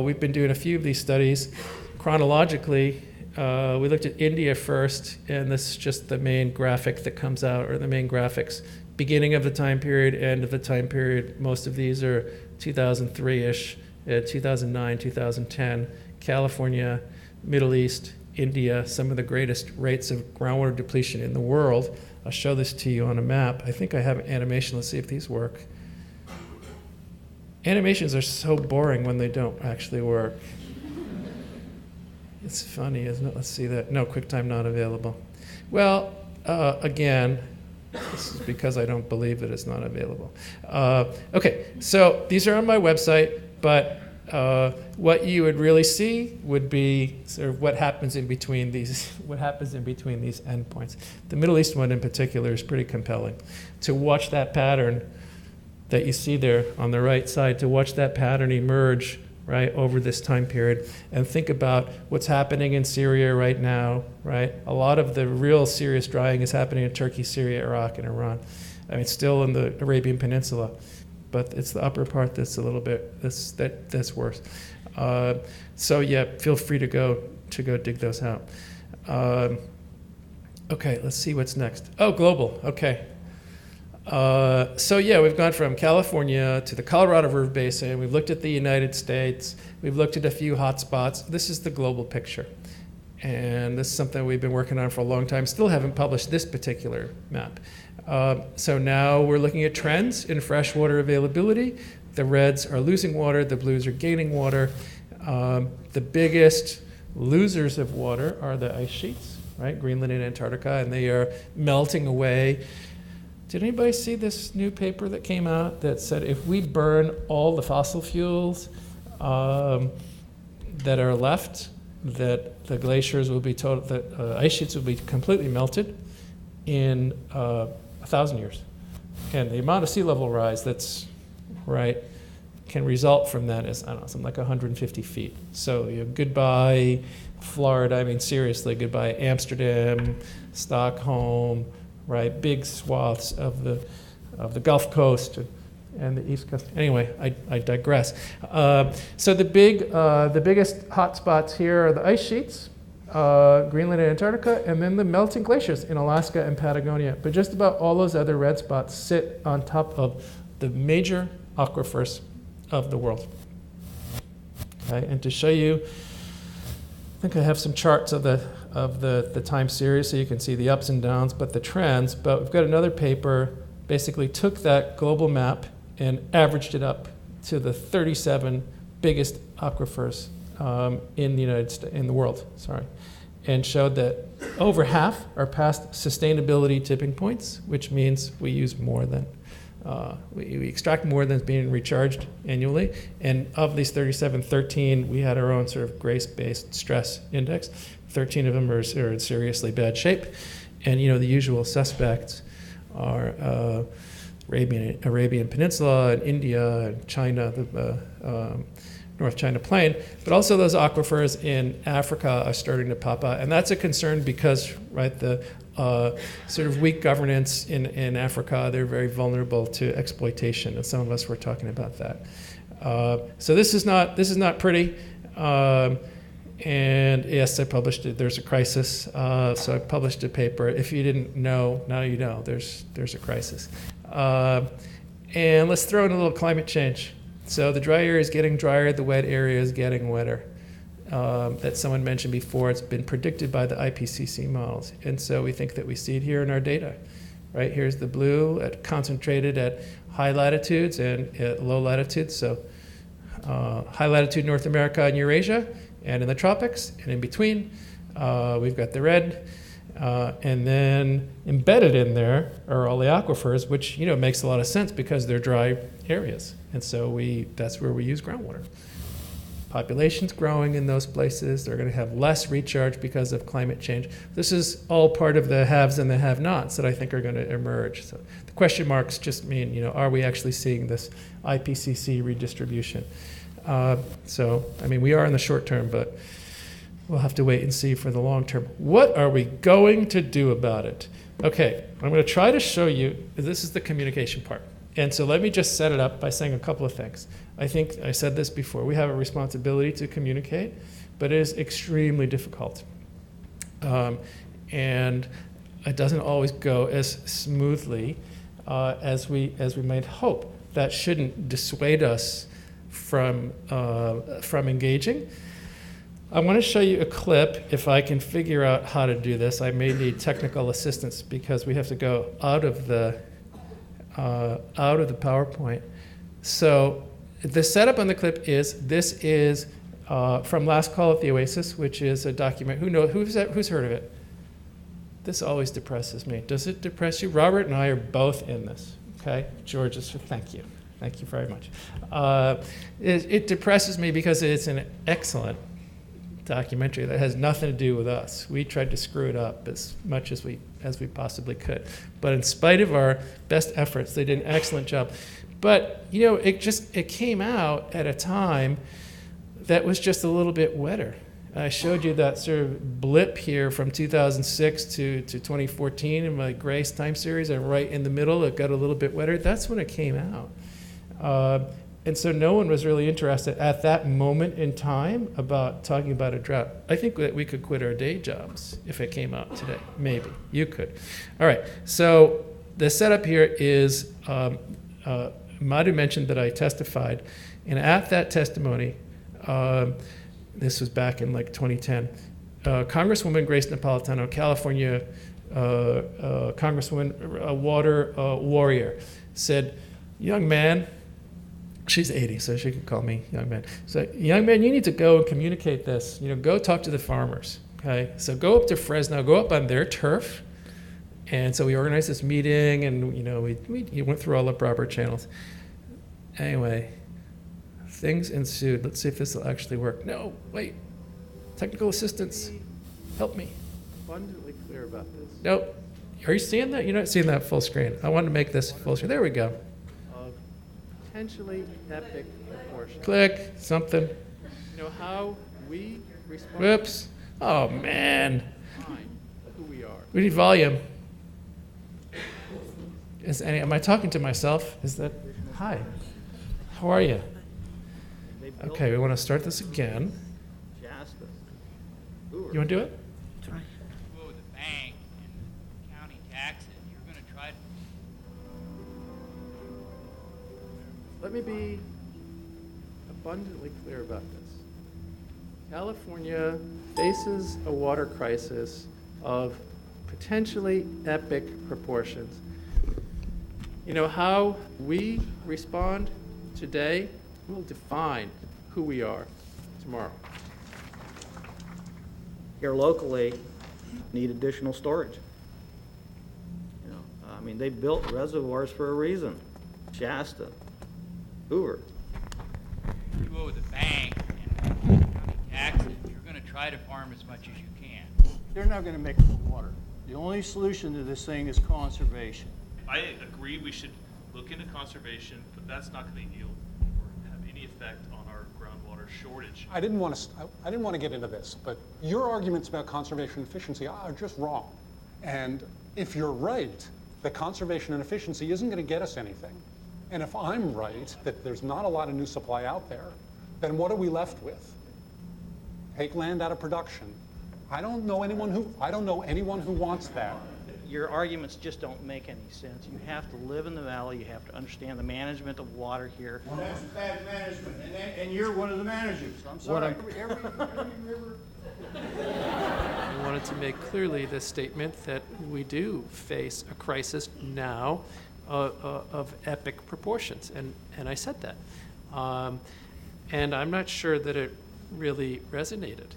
We've been doing a few of these studies chronologically. We looked at India first, and this is just the main graphic that comes out, or the main graphics. Beginning of the time period, end of the time period. Most of these are 2003-ish, 2009, 2010. California, Middle East, India, some of the greatest rates of groundwater depletion in the world. I'll show this to you on a map. I think I have an animation. Let's see if these work. Animations are so boring when they don't actually work. It's funny, isn't it? Let's see that. No, QuickTime not available. Well, again, this is because I don't believe that it's not available. Okay, so these are on my website, but what you would really see would be sort of what happens in between these endpoints. The Middle East one in particular is pretty compelling. To watch that pattern that you see there on the right side, to watch that pattern emerge, right, over this time period, and think about what's happening in Syria right now, right? A lot of the real serious drying is happening in Turkey, Syria, Iraq, and Iran. I mean, still in the Arabian Peninsula, but it's the upper part that's a little bit, that's worse. So yeah, feel free to go dig those out. Okay, let's see what's next. Oh, global, okay. So yeah, we've gone from California to the Colorado River Basin. We've looked at the United States. We've looked at a few hotspots. This is the global picture. And this is something we've been working on for a long time. Still haven't published this particular map. So now we're looking at trends in freshwater availability. The reds are losing water. The blues are gaining water. The biggest losers of water are the ice sheets, right? Greenland and Antarctica, and they are melting away. Did anybody see this new paper that came out that said if we burn all the fossil fuels that are left, that the glaciers will be ice sheets will be completely melted in 1,000 years, and the amount of sea level rise that's right can result from that is, I don't know, something like 150 feet. So goodbye Florida. I mean, seriously, goodbye Amsterdam, Stockholm. Right, big swaths of the Gulf Coast and the East Coast. Anyway, I digress. So the biggest hotspots here are the ice sheets, Greenland and Antarctica, and then the melting glaciers in Alaska and Patagonia. But just about all those other red spots sit on top of the major aquifers of the world. Okay, and to show you, I think I have some charts of the time series so you can see the ups and downs, but the trends. But we've got another paper, basically took that global map and averaged it up to the 37 biggest aquifers in the world, and showed that over half are past sustainability tipping points, which means we use more than we extract more than is being recharged annually. And of these 37, 13, we had our own sort of grace-based stress index. 13 of them are in seriously bad shape. And the usual suspects are Arabian Peninsula and India and China, the North China Plain, but also those aquifers in Africa are starting to pop out. And that's a concern because, right, the sort of weak governance in Africa, they're very vulnerable to exploitation, and some of us were talking about that. So this is not pretty. And yes, I published it. There's a crisis. So I published a paper. If you didn't know, now you know. There's a crisis. And let's throw in a little climate change. So the dry area is getting drier. The wet area is getting wetter. That someone mentioned before, it's been predicted by the IPCC models. And so we think that we see it here in our data. Right, here's the blue concentrated at high latitudes and at low latitudes. So high latitude North America and Eurasia, and in the tropics, and in between, we've got the red. And then embedded in there are all the aquifers, which makes a lot of sense because they're dry areas. And so that's where we use groundwater. Population's growing in those places. They're going to have less recharge because of climate change. This is all part of the haves and the have-nots that I think are going to emerge. So the question marks just mean, are we actually seeing this IPCC redistribution? So, I mean, we are in the short term, but we'll have to wait and see for the long term. What are we going to do about it? Okay, I'm going to try to show you, this is the communication part. And so let me just set it up by saying a couple of things. I think I said this before. We have a responsibility to communicate, but it is extremely difficult. And it doesn't always go as smoothly as we might hope. That shouldn't dissuade us from engaging. I want to show you a clip. If I can figure out how to do this, I may need technical assistance because we have to go out of the PowerPoint. So the setup on the clip is from Last Call at the Oasis, which is a document. Who's heard of it? This always depresses me. Does it depress you? Robert and I are both in this. Okay, George, thank you. Thank you very much. It depresses me because it's an excellent documentary that has nothing to do with us. We tried to screw it up as much as we possibly could. But in spite of our best efforts, they did an excellent job. But it came out at a time that was just a little bit wetter. I showed you that sort of blip here from 2006 to 2014 in my Grace time series, and right in the middle it got a little bit wetter. That's when it came out. And so no one was really interested at that moment in time about talking about a drought. I think that we could quit our day jobs if it came out today. Maybe. You could. All right. So the setup here is Madhu mentioned that I testified. And at that testimony, this was back in 2010, Congresswoman Grace Napolitano, California Congresswoman, a water warrior, said, "Young man," she's 80, so she could call me young man. So, young man, you need to go and communicate this. Go talk to the farmers. Okay, so go up to Fresno, go up on their turf. And so we organized this meeting, and we went through all the proper channels. Anyway, things ensued. Let's see if this will actually work. No, wait. Technical assistance, help me. Abundantly clear about this. Nope. Are you seeing that? You're not seeing that full screen. I wanted to make this full screen. There we go. Potentially epic proportion. Click, something. How we respond. Whoops. Oh, man. Who we are. We need volume. Am I talking to myself? Hi. How are you? Okay, we want to start this again. You want to do it? Try. Go with the bank and county taxes. You're going to try to... Let me be abundantly clear about this. California faces a water crisis of potentially epic proportions. How we respond today will define who we are tomorrow. Here locally, need additional storage. They built reservoirs for a reason. Shasta, Hoover. You go with the bank and county taxes. You're going to try to farm as much as you can. They're not going to make more water. The only solution to this thing is conservation. I agree we should look into conservation, but that's not going to yield or have any effect on our groundwater shortage. I didn't want to get into this, but your arguments about conservation and efficiency are just wrong. And if you're right, that conservation and efficiency isn't going to get us anything, And if I'm right, that there's not a lot of new supply out there, then what are we left with? Take land out of production. I don't know anyone who wants that. Your arguments just don't make any sense. You have to live in the valley. You have to understand the management of water here. Well, that's bad management, and you're one of the managers. I'm sorry. Every river. I wanted to make clearly the statement that we do face a crisis now of epic proportions, and I said that. And I'm not sure that it really resonated,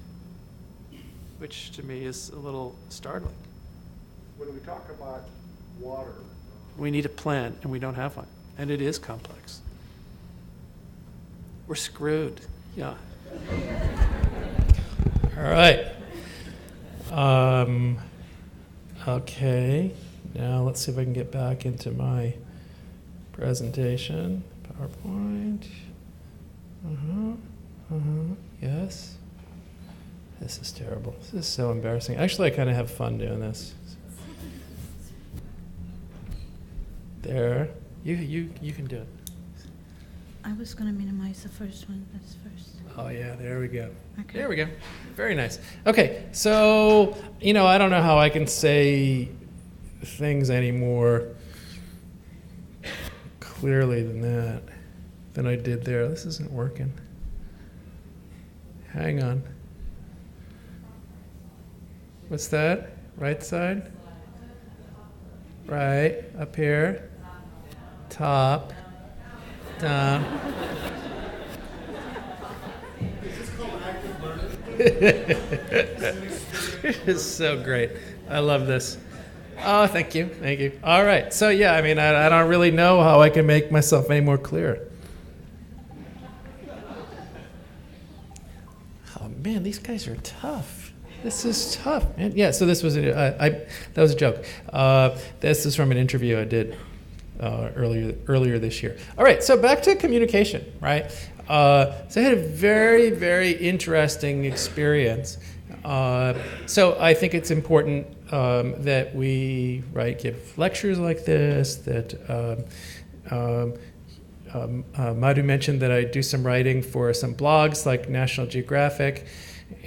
which to me is a little startling. When we talk about water, We need a plan, and we don't have one, and it is complex. We're screwed, yeah. All right. Okay, now let's see if I can get back into my presentation. PowerPoint. Yes. This is terrible. This is so embarrassing. Actually, I kind of have fun doing this. There. You can do it. I was going to minimize the first one. That's first. Oh, yeah, there we go. Okay. There we go. Very nice. Okay, so, I don't know how I can say things any more clearly than I did there. This isn't working. Hang on. What's that? Right side? Right, up here. Top. Down. It is so great. I love this. Oh, thank you. Thank you. All right. So, yeah, I don't really know how I can make myself any more clear. Oh, man, these guys are tough. This is tough, man. Yeah, so this was that was a joke. This is from an interview I did earlier this year. All right, so back to communication, right? So I had a very, very interesting experience. So I think it's important that we give lectures like this, that Madhu mentioned that I do some writing for some blogs like National Geographic,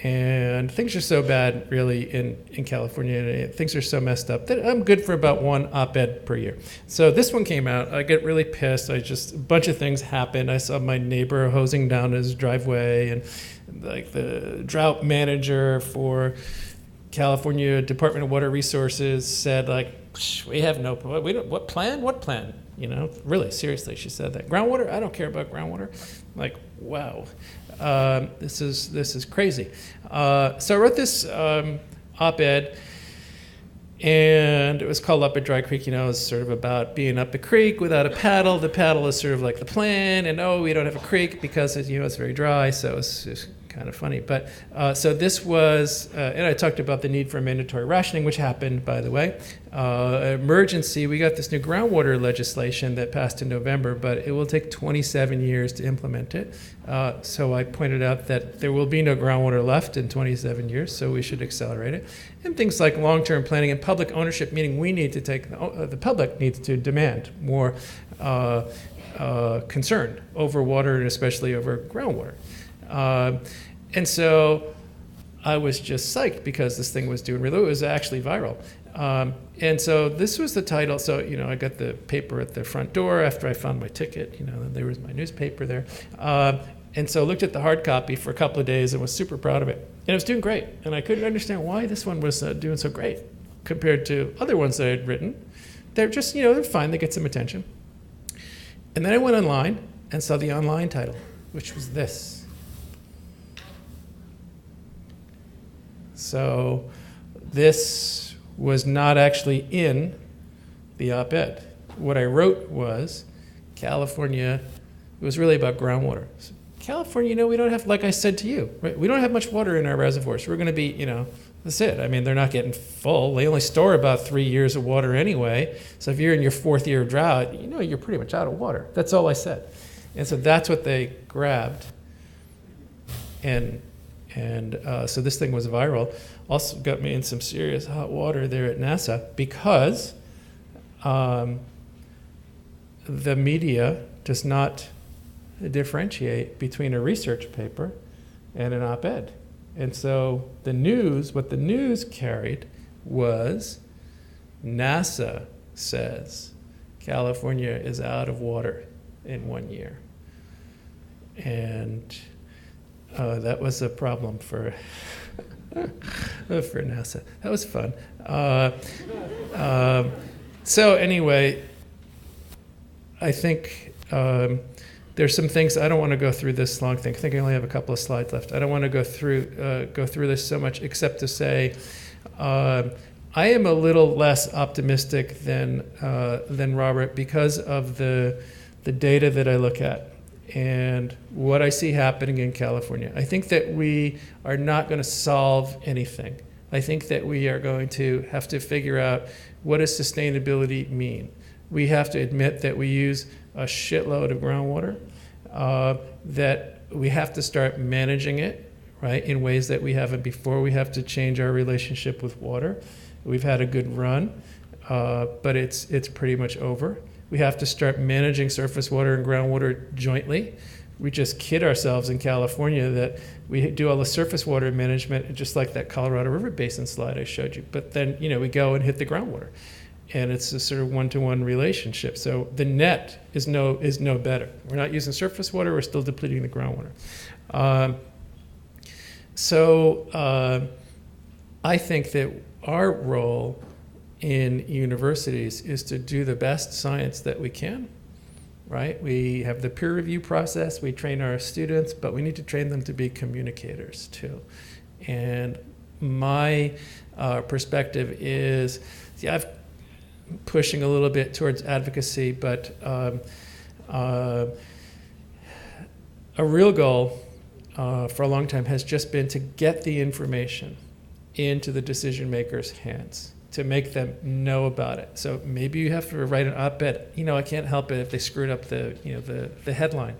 and things are so bad really in California, things are so messed up that I'm good for about one op-ed per year. So this one came out, I get really pissed, a bunch of things happened. I saw my neighbor hosing down his driveway, and the drought manager for California Department of Water Resources said we have what plan? Really seriously, she said that. Groundwater? I don't care about groundwater. Wow. This is crazy. So I wrote this op-ed, and it was called Up a Dry Creek. It's sort of about being up a creek without a paddle. The paddle is sort of like the plan, and we don't have a creek because it's very dry, so it's kind of funny. But so this was, and I talked about the need for mandatory rationing, which happened, by the way. Emergency, we got this new groundwater legislation that passed in November, but it will take 27 years to implement it. So I pointed out that there will be no groundwater left in 27 years, so we should accelerate it. And things like long-term planning and public ownership, meaning we need to the public needs to demand more concern over water, and especially over groundwater. And so I was just psyched because this thing was doing really well. It was actually viral. And so this was the title. So, I got the paper at the front door after I found my ticket. There was my newspaper there. And so I looked at the hard copy for a couple of days and was super proud of it. And it was doing great. And I couldn't understand why this one was doing so great compared to other ones that I had written. They're just, they're fine. They get some attention. And then I went online and saw the online title, which was this. So this was not actually in the op-ed. What I wrote was California, it was really about groundwater. So California, we don't have, like I said to you, right? We don't have much water in our reservoirs. We're going to be, that's it. They're not getting full. They only store about 3 years of water anyway. So if you're in your 4th year of drought, you're pretty much out of water. That's all I said. And so that's what they grabbed. And so this thing was viral. Also got me in some serious hot water there at NASA because the media does not differentiate between a research paper and an op-ed. And so the news, what the news carried was NASA says California is out of water in 1 year. And that was a problem for for NASA. That was fun. So anyway, I think there's some things. I don't want to go through this long thing. I think I only have a couple of slides left. I don't want to go through this so much, except to say I am a little less optimistic than Robert because of the data that I look at and what I see happening in California. I think that we are not going to solve anything. I think that we are going to have to figure out, what does sustainability mean? We have to admit that we use a shitload of groundwater, that we have to start managing it, right, in ways that we haven't before. We have to change our relationship with water. We've had a good run, but it's pretty much over. We have to start managing surface water and groundwater jointly. We just kid ourselves in California that we do all the surface water management, just like that Colorado River Basin slide I showed you. But then, we go and hit the groundwater, and it's a sort of one-to-one relationship. So the net is no better. We're not using surface water. We're still depleting the groundwater. I think that our role in universities is to do the best science that we can, right? We have the peer review process, we train our students, but we need to train them to be communicators too. And my perspective is, I'm pushing a little bit towards advocacy, but a real goal for a long time has just been to get the information into the decision makers' hands, to make them know about it. So maybe you have to write an op-ed. I can't help it if they screwed up the headline.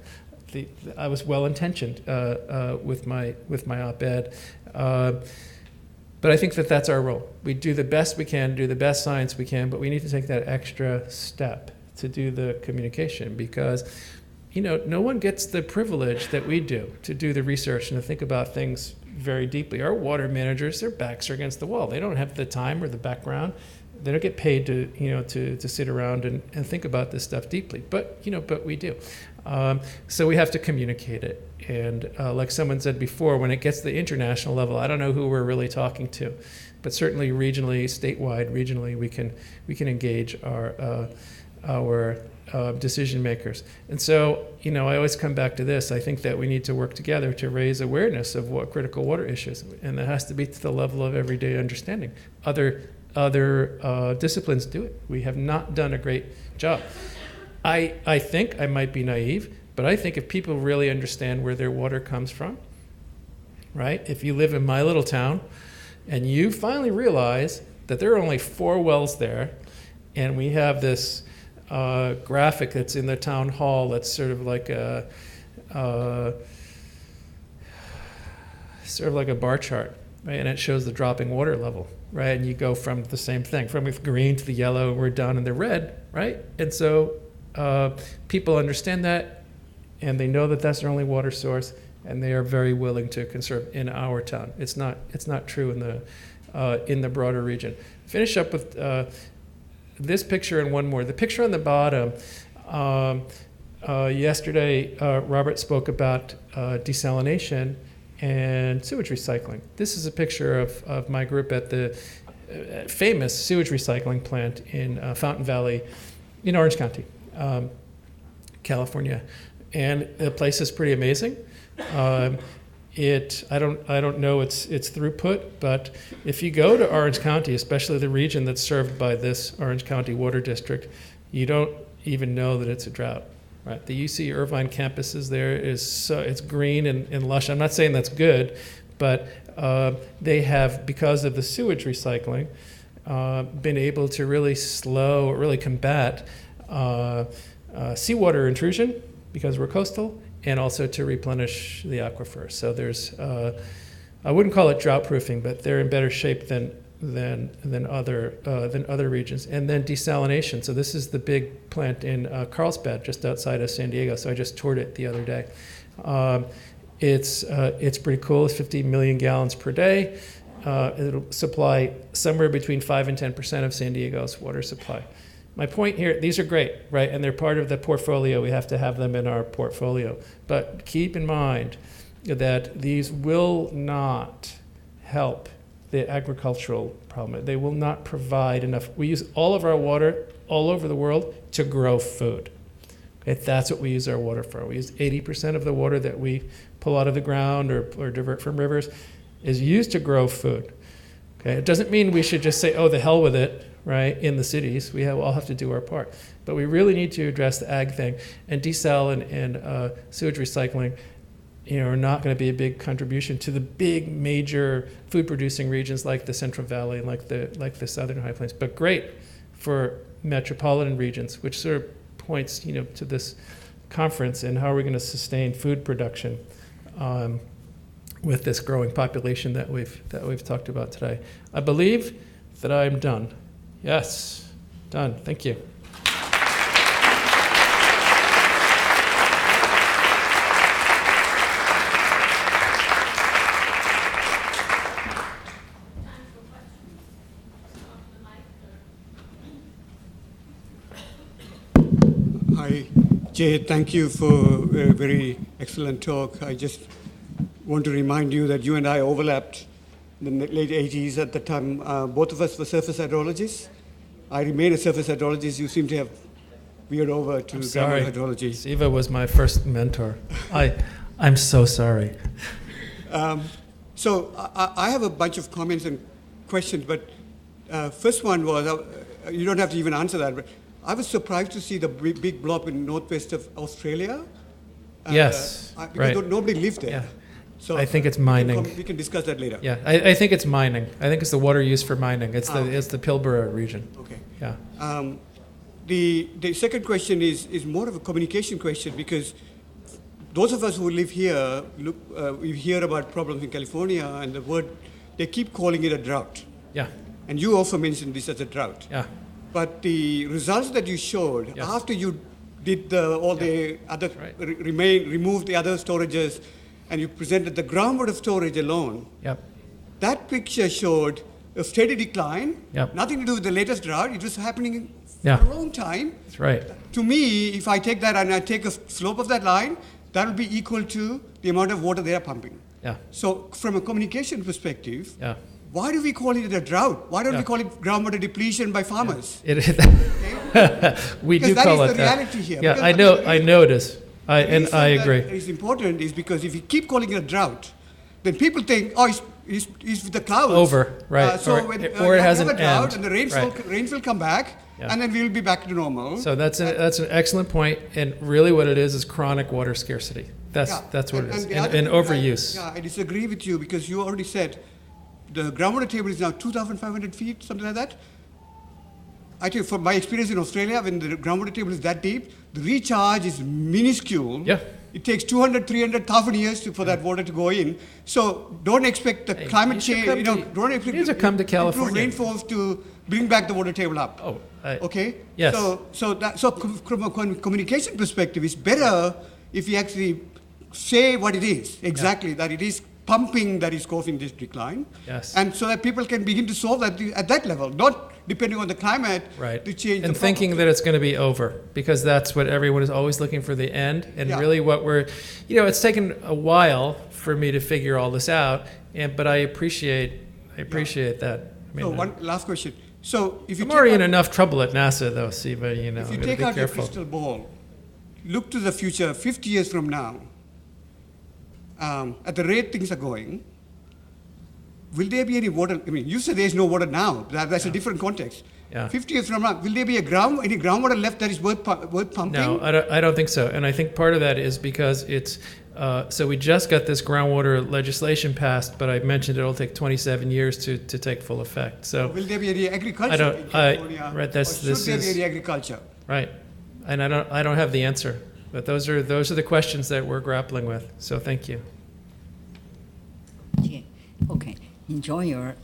I was well intentioned with my op-ed, but I think that that's our role. We do the best we can, do the best science we can, but we need to take that extra step to do the communication, because no one gets the privilege that we do to do the research and to think about things very deeply. Our water managers, their backs are against the wall. They don't have the time or the background. They don't get paid to sit around and think about this stuff deeply. But we do. So we have to communicate it. And like someone said before, when it gets to the international level, I don't know who we're really talking to, but certainly regionally, statewide, we can engage our decision makers. And so, I always come back to this. I think that we need to work together to raise awareness of what critical water issues, and that has to be to the level of everyday understanding. Other disciplines do it. We have not done a great job. I think I might be naive, but I think if people really understand where their water comes from, right? If you live in my little town and you finally realize that there are only 4 wells there, and we have this graphic that's in the town hall that's sort of like a bar chart, right? And it shows the dropping water level, right? And you go from the same thing, from the green to the yellow, we're down in the red, right? And so people understand that, and they know that that's their only water source, and they are very willing to conserve in our town. It's not true in the broader region. Finish up with this picture and one more. The picture on the bottom, yesterday Robert spoke about desalination and sewage recycling. This is a picture of my group at the famous sewage recycling plant in Fountain Valley in Orange County, California. And the place is pretty amazing. I don't know its throughput, but if you go to Orange County, especially the region that's served by this Orange County Water District, you don't even know that it's a drought, right? The UC Irvine campus is there, it's green and lush. I'm not saying that's good, but they have, because of the sewage recycling, been able to really combat seawater intrusion because we're coastal, and also to replenish the aquifers. So there's, I wouldn't call it drought proofing, but they're in better shape than than other regions. And then desalination. So this is the big plant in Carlsbad, just outside of San Diego. So I just toured it the other day. It's pretty cool. It's 50 million gallons per day. It'll supply somewhere between 5 and 10% of San Diego's water supply. My point here, these are great, right? And they're part of the portfolio. We have to have them in our portfolio. But keep in mind that these will not help the agricultural problem. They will not provide enough. We use all of our water all over the world to grow food. Okay, that's what we use our water for. We use 80% of the water that we pull out of the ground or divert from rivers is used to grow food. Okay, it doesn't mean we should just say, oh, the hell with it, right, in the cities. We all have to do our part. But we really need to address the ag thing. And desal and sewage recycling are not going to be a big contribution to the big major food-producing regions like the Central Valley and like the Southern High Plains, but great for metropolitan regions, which sort of points to this conference and how are we going to sustain food production with this growing population that we've talked about today. I believe that I'm done. Yes, done. Thank you. Hi, Jay, thank you for a very excellent talk. I just want to remind you that you and I overlapped in the late 80s. At the time, both of us were surface hydrologists. I remain a surface hydrologist. You seem to have veered over to groundwater hydrology. Siva was my first mentor. I'm so sorry. So I have a bunch of comments and questions, but first one was, you don't have to even answer that, but I was surprised to see the big blob in northwest of Australia. Yes, because right. Nobody lived there. Yeah. So I think it's mining. We can discuss that later. Yeah, I think it's mining. I think it's the water used for mining. It's the Pilbara region. Okay. Yeah. The second question is more of a communication question, because those of us who live here, we hear about problems in California, and they keep calling it a drought. Yeah. And you also mentioned this as a drought. Yeah. But the results that you showed, Yes. after you did the other, removed the other storages, and you presented the groundwater storage alone, Yep. that picture showed a steady decline, Yep. nothing to do with the latest drought. It was happening Yeah. for a long time. That's right. To me, if I take that and I take a slope of that line, that will be equal to the amount of water they are pumping. Yeah. So from a communication perspective, Yeah. why do we call it a drought? Why don't Yeah. we call it groundwater depletion by farmers? It is. We Because do that call is it the that. reality here. Yeah, Because I know it is. I agree. It's important is because if you keep calling it a drought, then people think, oh, it's with the clouds. Over, right. So Or when it you has have an a drought end. and the rains will come back, Yeah. and then we'll be back to normal. So that's an excellent point, and really what it is chronic water scarcity. That's what it is, the other and thing overuse. I disagree with you, because you already said the groundwater table is now 2,500 feet, something like that. I think from my experience in Australia, when the groundwater table is that deep, the recharge is minuscule. Yeah. It takes 200, 300,000 years for that water to go in. So don't expect the climate you should change, come don't expect you should come to California. improve rainfalls to bring back the water table up. Oh, okay? yes. So from a communication perspective, it's better if you actually say what it is, exactly, that it is pumping that is causing this decline. Yes. And so that people can begin to solve that at that level, not depending on the climate Right. to change and the thinking problem. that it's going to be over, because that's what everyone is always looking for, the end. And Yeah. really what it's taken a while for me to figure all this out, but I appreciate that. I So mean, one last question. So if you I'm take already out- in enough trouble at NASA though, Siva, if you gotta take be out your careful. crystal ball, look to the future, 50 years from now, at the rate things are going, will there be any water? I mean, you said there's no water now. That's a different context. Yeah. 50 years from now, will there be any groundwater left that is worth pumping? No, I don't think so. And I think part of that is because it's, so we just got this groundwater legislation passed, but I mentioned it'll take 27 years to take full effect. So Will there be any agriculture I don't- in California? right, that's- or should this there is- be any agriculture? Right, and I don't have the answer, but those are the questions that we're grappling with. So thank you. Yeah. Okay. enjoying your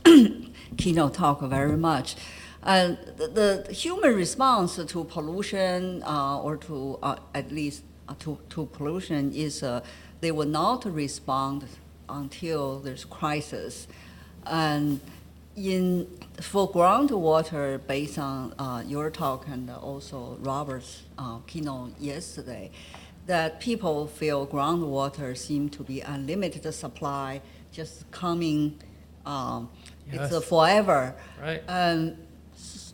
keynote talk very much. The human response to pollution, or to at least to pollution, is they will not respond until there's crisis. And for groundwater, based on your talk and also Robert's keynote yesterday, that people feel groundwater seem to be unlimited supply, just coming, Yes. it's forever. Right.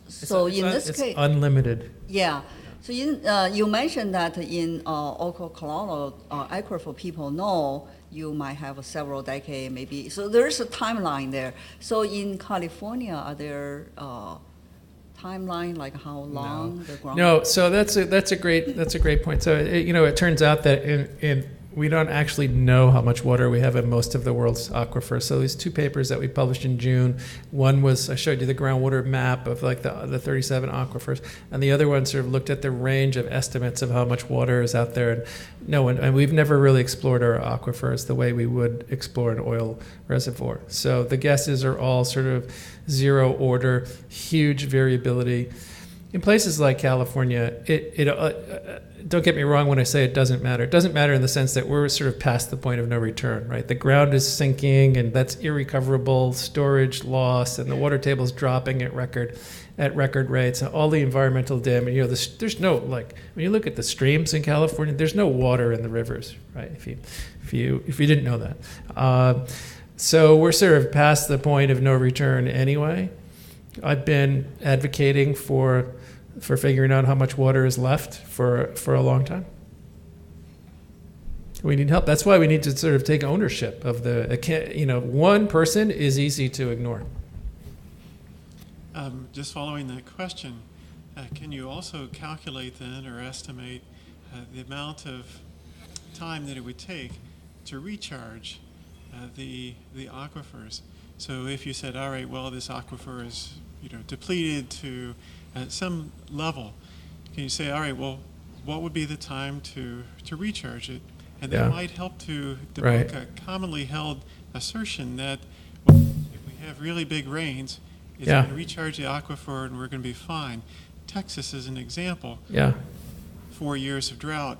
So in this it's case, unlimited. yeah. So you mentioned that in Colorado, aquifer people know you might have several decades, maybe. So there's a timeline there. So in California, are there timeline, like how long the ground? No, so that's a great point. So it turns out that we don't actually know how much water we have in most of the world's aquifers. So these two papers that we published in June, one was, I showed you the groundwater map of like the 37 aquifers, and the other one sort of looked at the range of estimates of how much water is out there. And we've never really explored our aquifers the way we would explore an oil reservoir. So the guesses are all sort of zero order, huge variability. In places like California, don't get me wrong when I say it doesn't matter. It doesn't matter in the sense that we're sort of past the point of no return, right? The ground is sinking, and that's irrecoverable storage loss, and the water table is dropping at record rates. And all the environmental damage. There's no, like, when you look at the streams in California, there's no water in the rivers, right? If you didn't know that, so we're sort of past the point of no return anyway. I've been advocating for figuring out how much water is left for a long time. We need help. That's why we need to sort of take ownership of one person is easy to ignore. Just following that question, can you also calculate then or estimate the amount of time that it would take to recharge the aquifers? So if you said, all right, well, this aquifer is depleted to some level, can you say, all right, well, what would be the time to recharge it? And that might help to debunk a commonly held assertion that, well, if we have really big rains, it's going to recharge the aquifer and we're going to be fine. Texas is an example. 4 years of drought,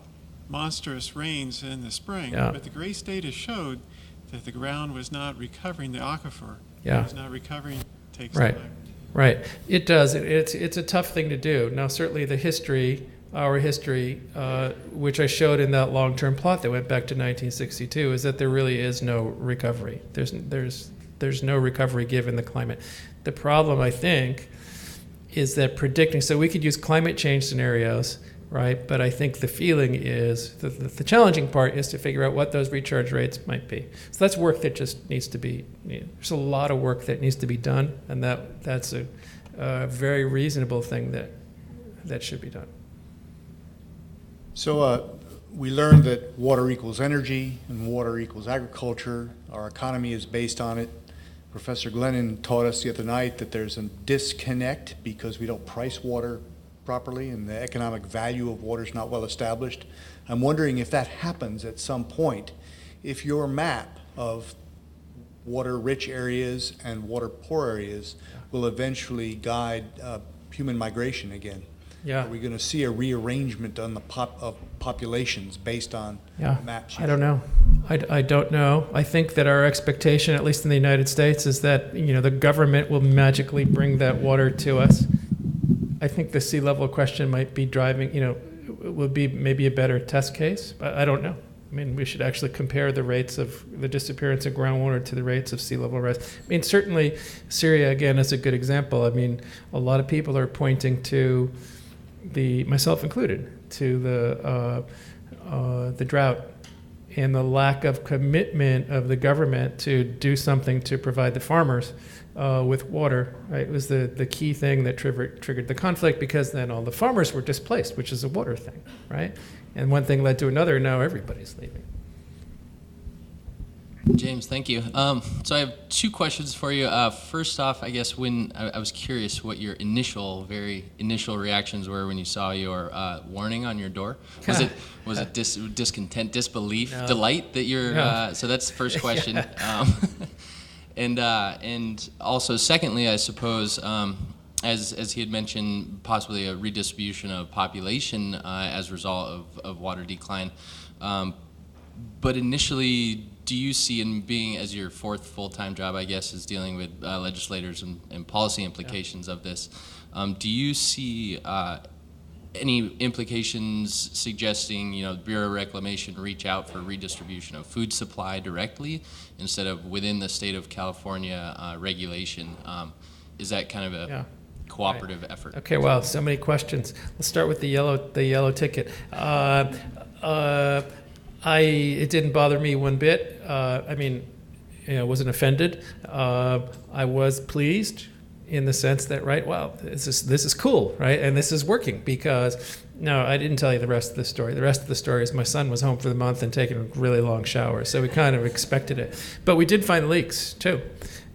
monstrous rains in the spring, but the GRACE data showed that the ground was not recovering the aquifer. It was not recovering. Takes time. Right. It does. It's a tough thing to do. Now, certainly our history, which I showed in that long-term plot that went back to 1962, is that there really is no recovery. There's no recovery given the climate. The problem, I think, is that predicting. So we could use climate change scenarios, right? But I think the feeling is the challenging part is to figure out what those recharge rates might be. So that's work that just needs to be. There's a lot of work that needs to be done, and that's a very reasonable thing that should be done. So we learned that water equals energy and water equals agriculture. Our economy is based on it. Professor Glennon taught us the other night that there's a disconnect because we don't price water properly and the economic value of water is not well established. I'm wondering if that happens at some point, if your map of water-rich areas and water-poor areas will eventually guide human migration again. Are we going to see a rearrangement on the of populations based on maps? I don't know. I don't know. I think that our expectation, at least in the United States, is that the government will magically bring that water to us. I think the sea level question might be driving. Would be maybe a better test case. But I don't know. I mean, we should actually compare the rates of the disappearance of groundwater to the rates of sea level rise. I mean, certainly Syria, again, is a good example. I mean, a lot of people are pointing to myself included, to the drought and the lack of commitment of the government to do something to provide the farmers with water. Right? It was the key thing that triggered the conflict, because then all the farmers were displaced, which is a water thing, right? And one thing led to another, and now everybody's leaving. James, thank you. So I have two questions for you. First off, I guess when I was curious what your very initial reactions were when you saw your warning on your door. Was it discontent, disbelief, delight that you're? So that's the first question. And also, secondly, I suppose, as he had mentioned, possibly a redistribution of population as a result of water decline. But initially, do you see, in being as your fourth full-time job, I guess, is dealing with legislators and policy implications of this, do you see any implications suggesting, Bureau of Reclamation reach out for redistribution of food supply directly instead of within the state of California regulation? Is that kind of a cooperative effort? Okay, wow, so many questions. Let's start with the yellow ticket. It didn't bother me one bit. I wasn't offended. I was pleased in the sense that, right, wow, this is cool, right? And this is working because, no, I didn't tell you the rest of the story. The rest of the story is my son was home for the month and taking a really long shower, so we kind of expected it. But we did find leaks too.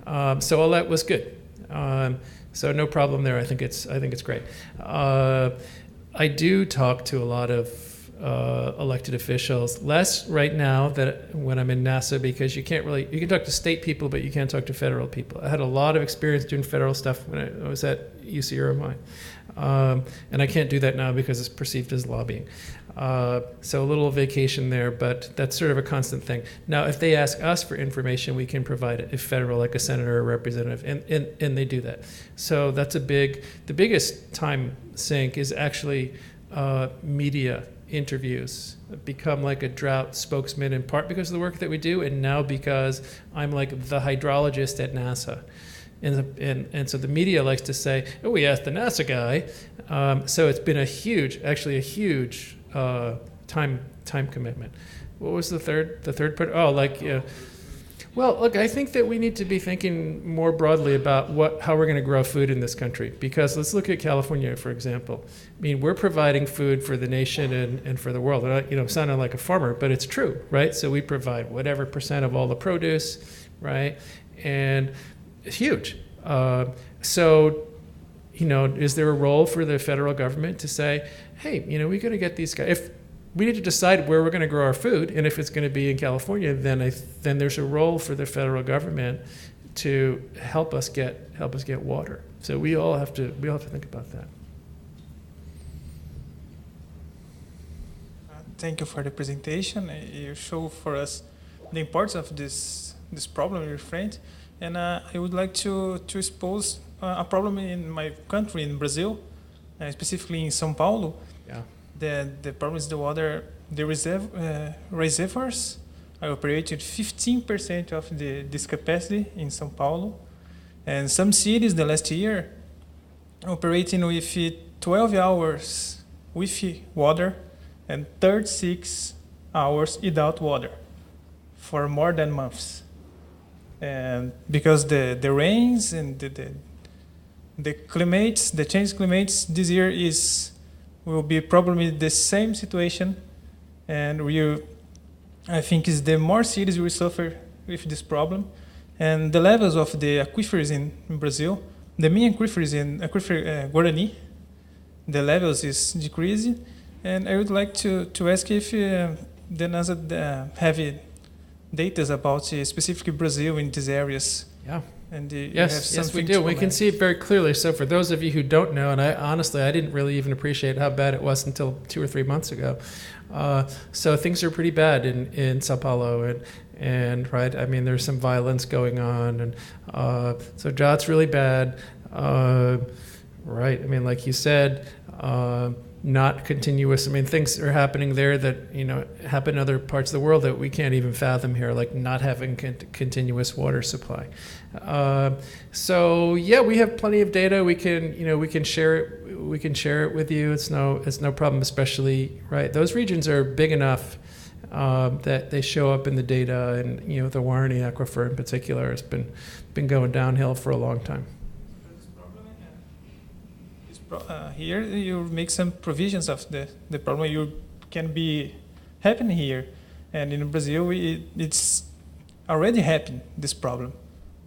So all that was good. So no problem there. I think it's great. I do talk to a lot of elected officials, less right now that when I'm in NASA, because you can talk to state people, but you can't talk to federal people. I had a lot of experience doing federal stuff when I was at UC Irvine. And I can't do that now because it's perceived as lobbying. So a little vacation there, but that's sort of a constant thing. Now, if they ask us for information, we can provide it, if federal, like a senator or representative, and they do that. So that's the biggest time sink is actually media interviews. Become like a drought spokesman, in part because of the work that we do, and now because I'm like the hydrologist at NASA. And so the media likes to say, oh, we asked the NASA guy. So it's been a huge time commitment. What was the third part? Oh, well, look, I think that we need to be thinking more broadly about how we're going to grow food in this country. Because let's look at California, for example. I mean, we're providing food for the nation and for the world. And I'm sounding like a farmer, but it's true, right? So we provide whatever % of all the produce, right? And it's huge. So, is there a role for the federal government to say, hey, we got to get these guys. If we need to decide where we're going to grow our food, and if it's going to be in California, then there's a role for the federal government to help us get water. So we all have to think about that. Thank you for the presentation. You show for us the importance of this problem you framed, and I would like to expose a problem in my country, in Brazil, specifically in São Paulo. Yeah. The problem is the water. The reservoirs are operated 15% of this capacity in São Paulo, and some cities the last year operating with 12 hours with water and 36 hours without water for more than months. And because the rains and the changed climates this year will be probably the same situation, and I think is the more cities will suffer with this problem, and the levels of the aquifers in Brazil, the main aquifers in Guarani, the levels is decreasing, and I would like to ask if the NASA have data about specifically Brazil in these areas. Yeah. And yes, we do. We can see it very clearly. So for those of you who don't know, and I didn't really even appreciate how bad it was until 2 or 3 months ago. So things are pretty bad in Sao Paulo, and right. I mean, there's some violence going on, and so drought's really bad. Right. I mean, like you said, not continuous. I mean, things are happening there that happen in other parts of the world that we can't even fathom here, like not having continuous water supply. So yeah, we have plenty of data. We can share it. We can share it with you. It's no problem. Especially right, those regions are big enough that they show up in the data, and the Guarani Aquifer in particular has been going downhill for a long time. Here you make some provisions of the problem you can be happening here, and in Brazil it's already happened, this problem.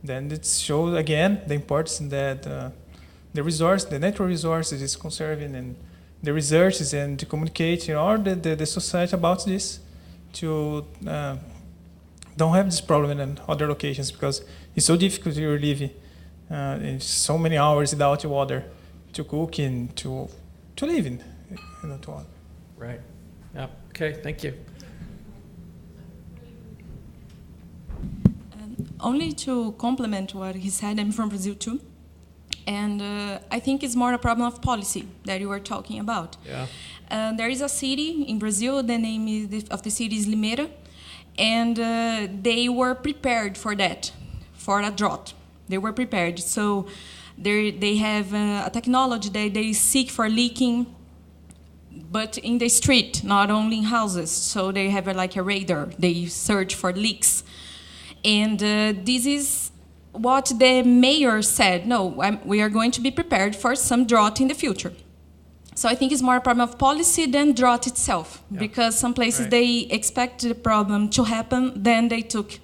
Then it shows again the importance that the natural resources is conserving, and the researches and to communicate all the society about this to don't have this problem in other locations because it's so difficult to live in so many hours without water to cook and to live in. Right. Yeah. Okay. Thank you. Only to complement what he said, I'm from Brazil too. And I think it's more a problem of policy that you were talking about. Yeah. There is a city in Brazil, the name of the city is Limeira, and they were prepared for that, for a drought. They were prepared. So they have a technology that they seek for leaking, but in the street, not only in houses. So they have like a radar. They search for leaks. And this is what the mayor said. No, we are going to be prepared for some drought in the future. So I think it's more a problem of policy than drought itself, because some places they expect the problem to happen, then they took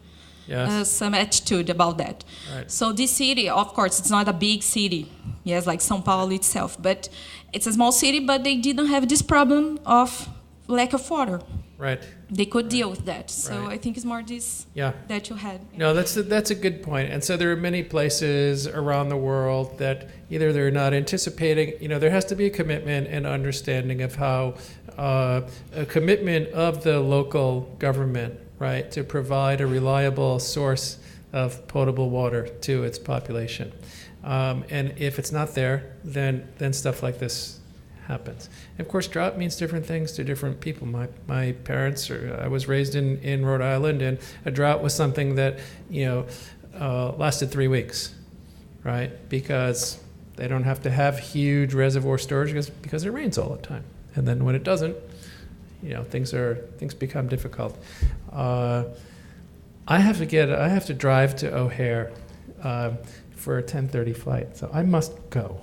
some attitude about that. Right. So this city, of course, it's not a big city, yes, like São Paulo itself, but it's a small city, but they didn't have this problem of lack of water. Right. They could deal with that. So Right. I think it's more this that you had. No, that's a good point. And so there are many places around the world that either they're not anticipating, there has to be a commitment and understanding of how a commitment of the local government, right, to provide a reliable source of potable water to its population. And if it's not there, then stuff like this happens. And of course, drought means different things to different people. My parents, I was raised in Rhode Island, and a drought was something that lasted 3 weeks, right? Because they don't have to have huge reservoir storage because it rains all the time. And then when it doesn't, things become difficult. I have to drive to O'Hare for a 10:30 flight, so I must go.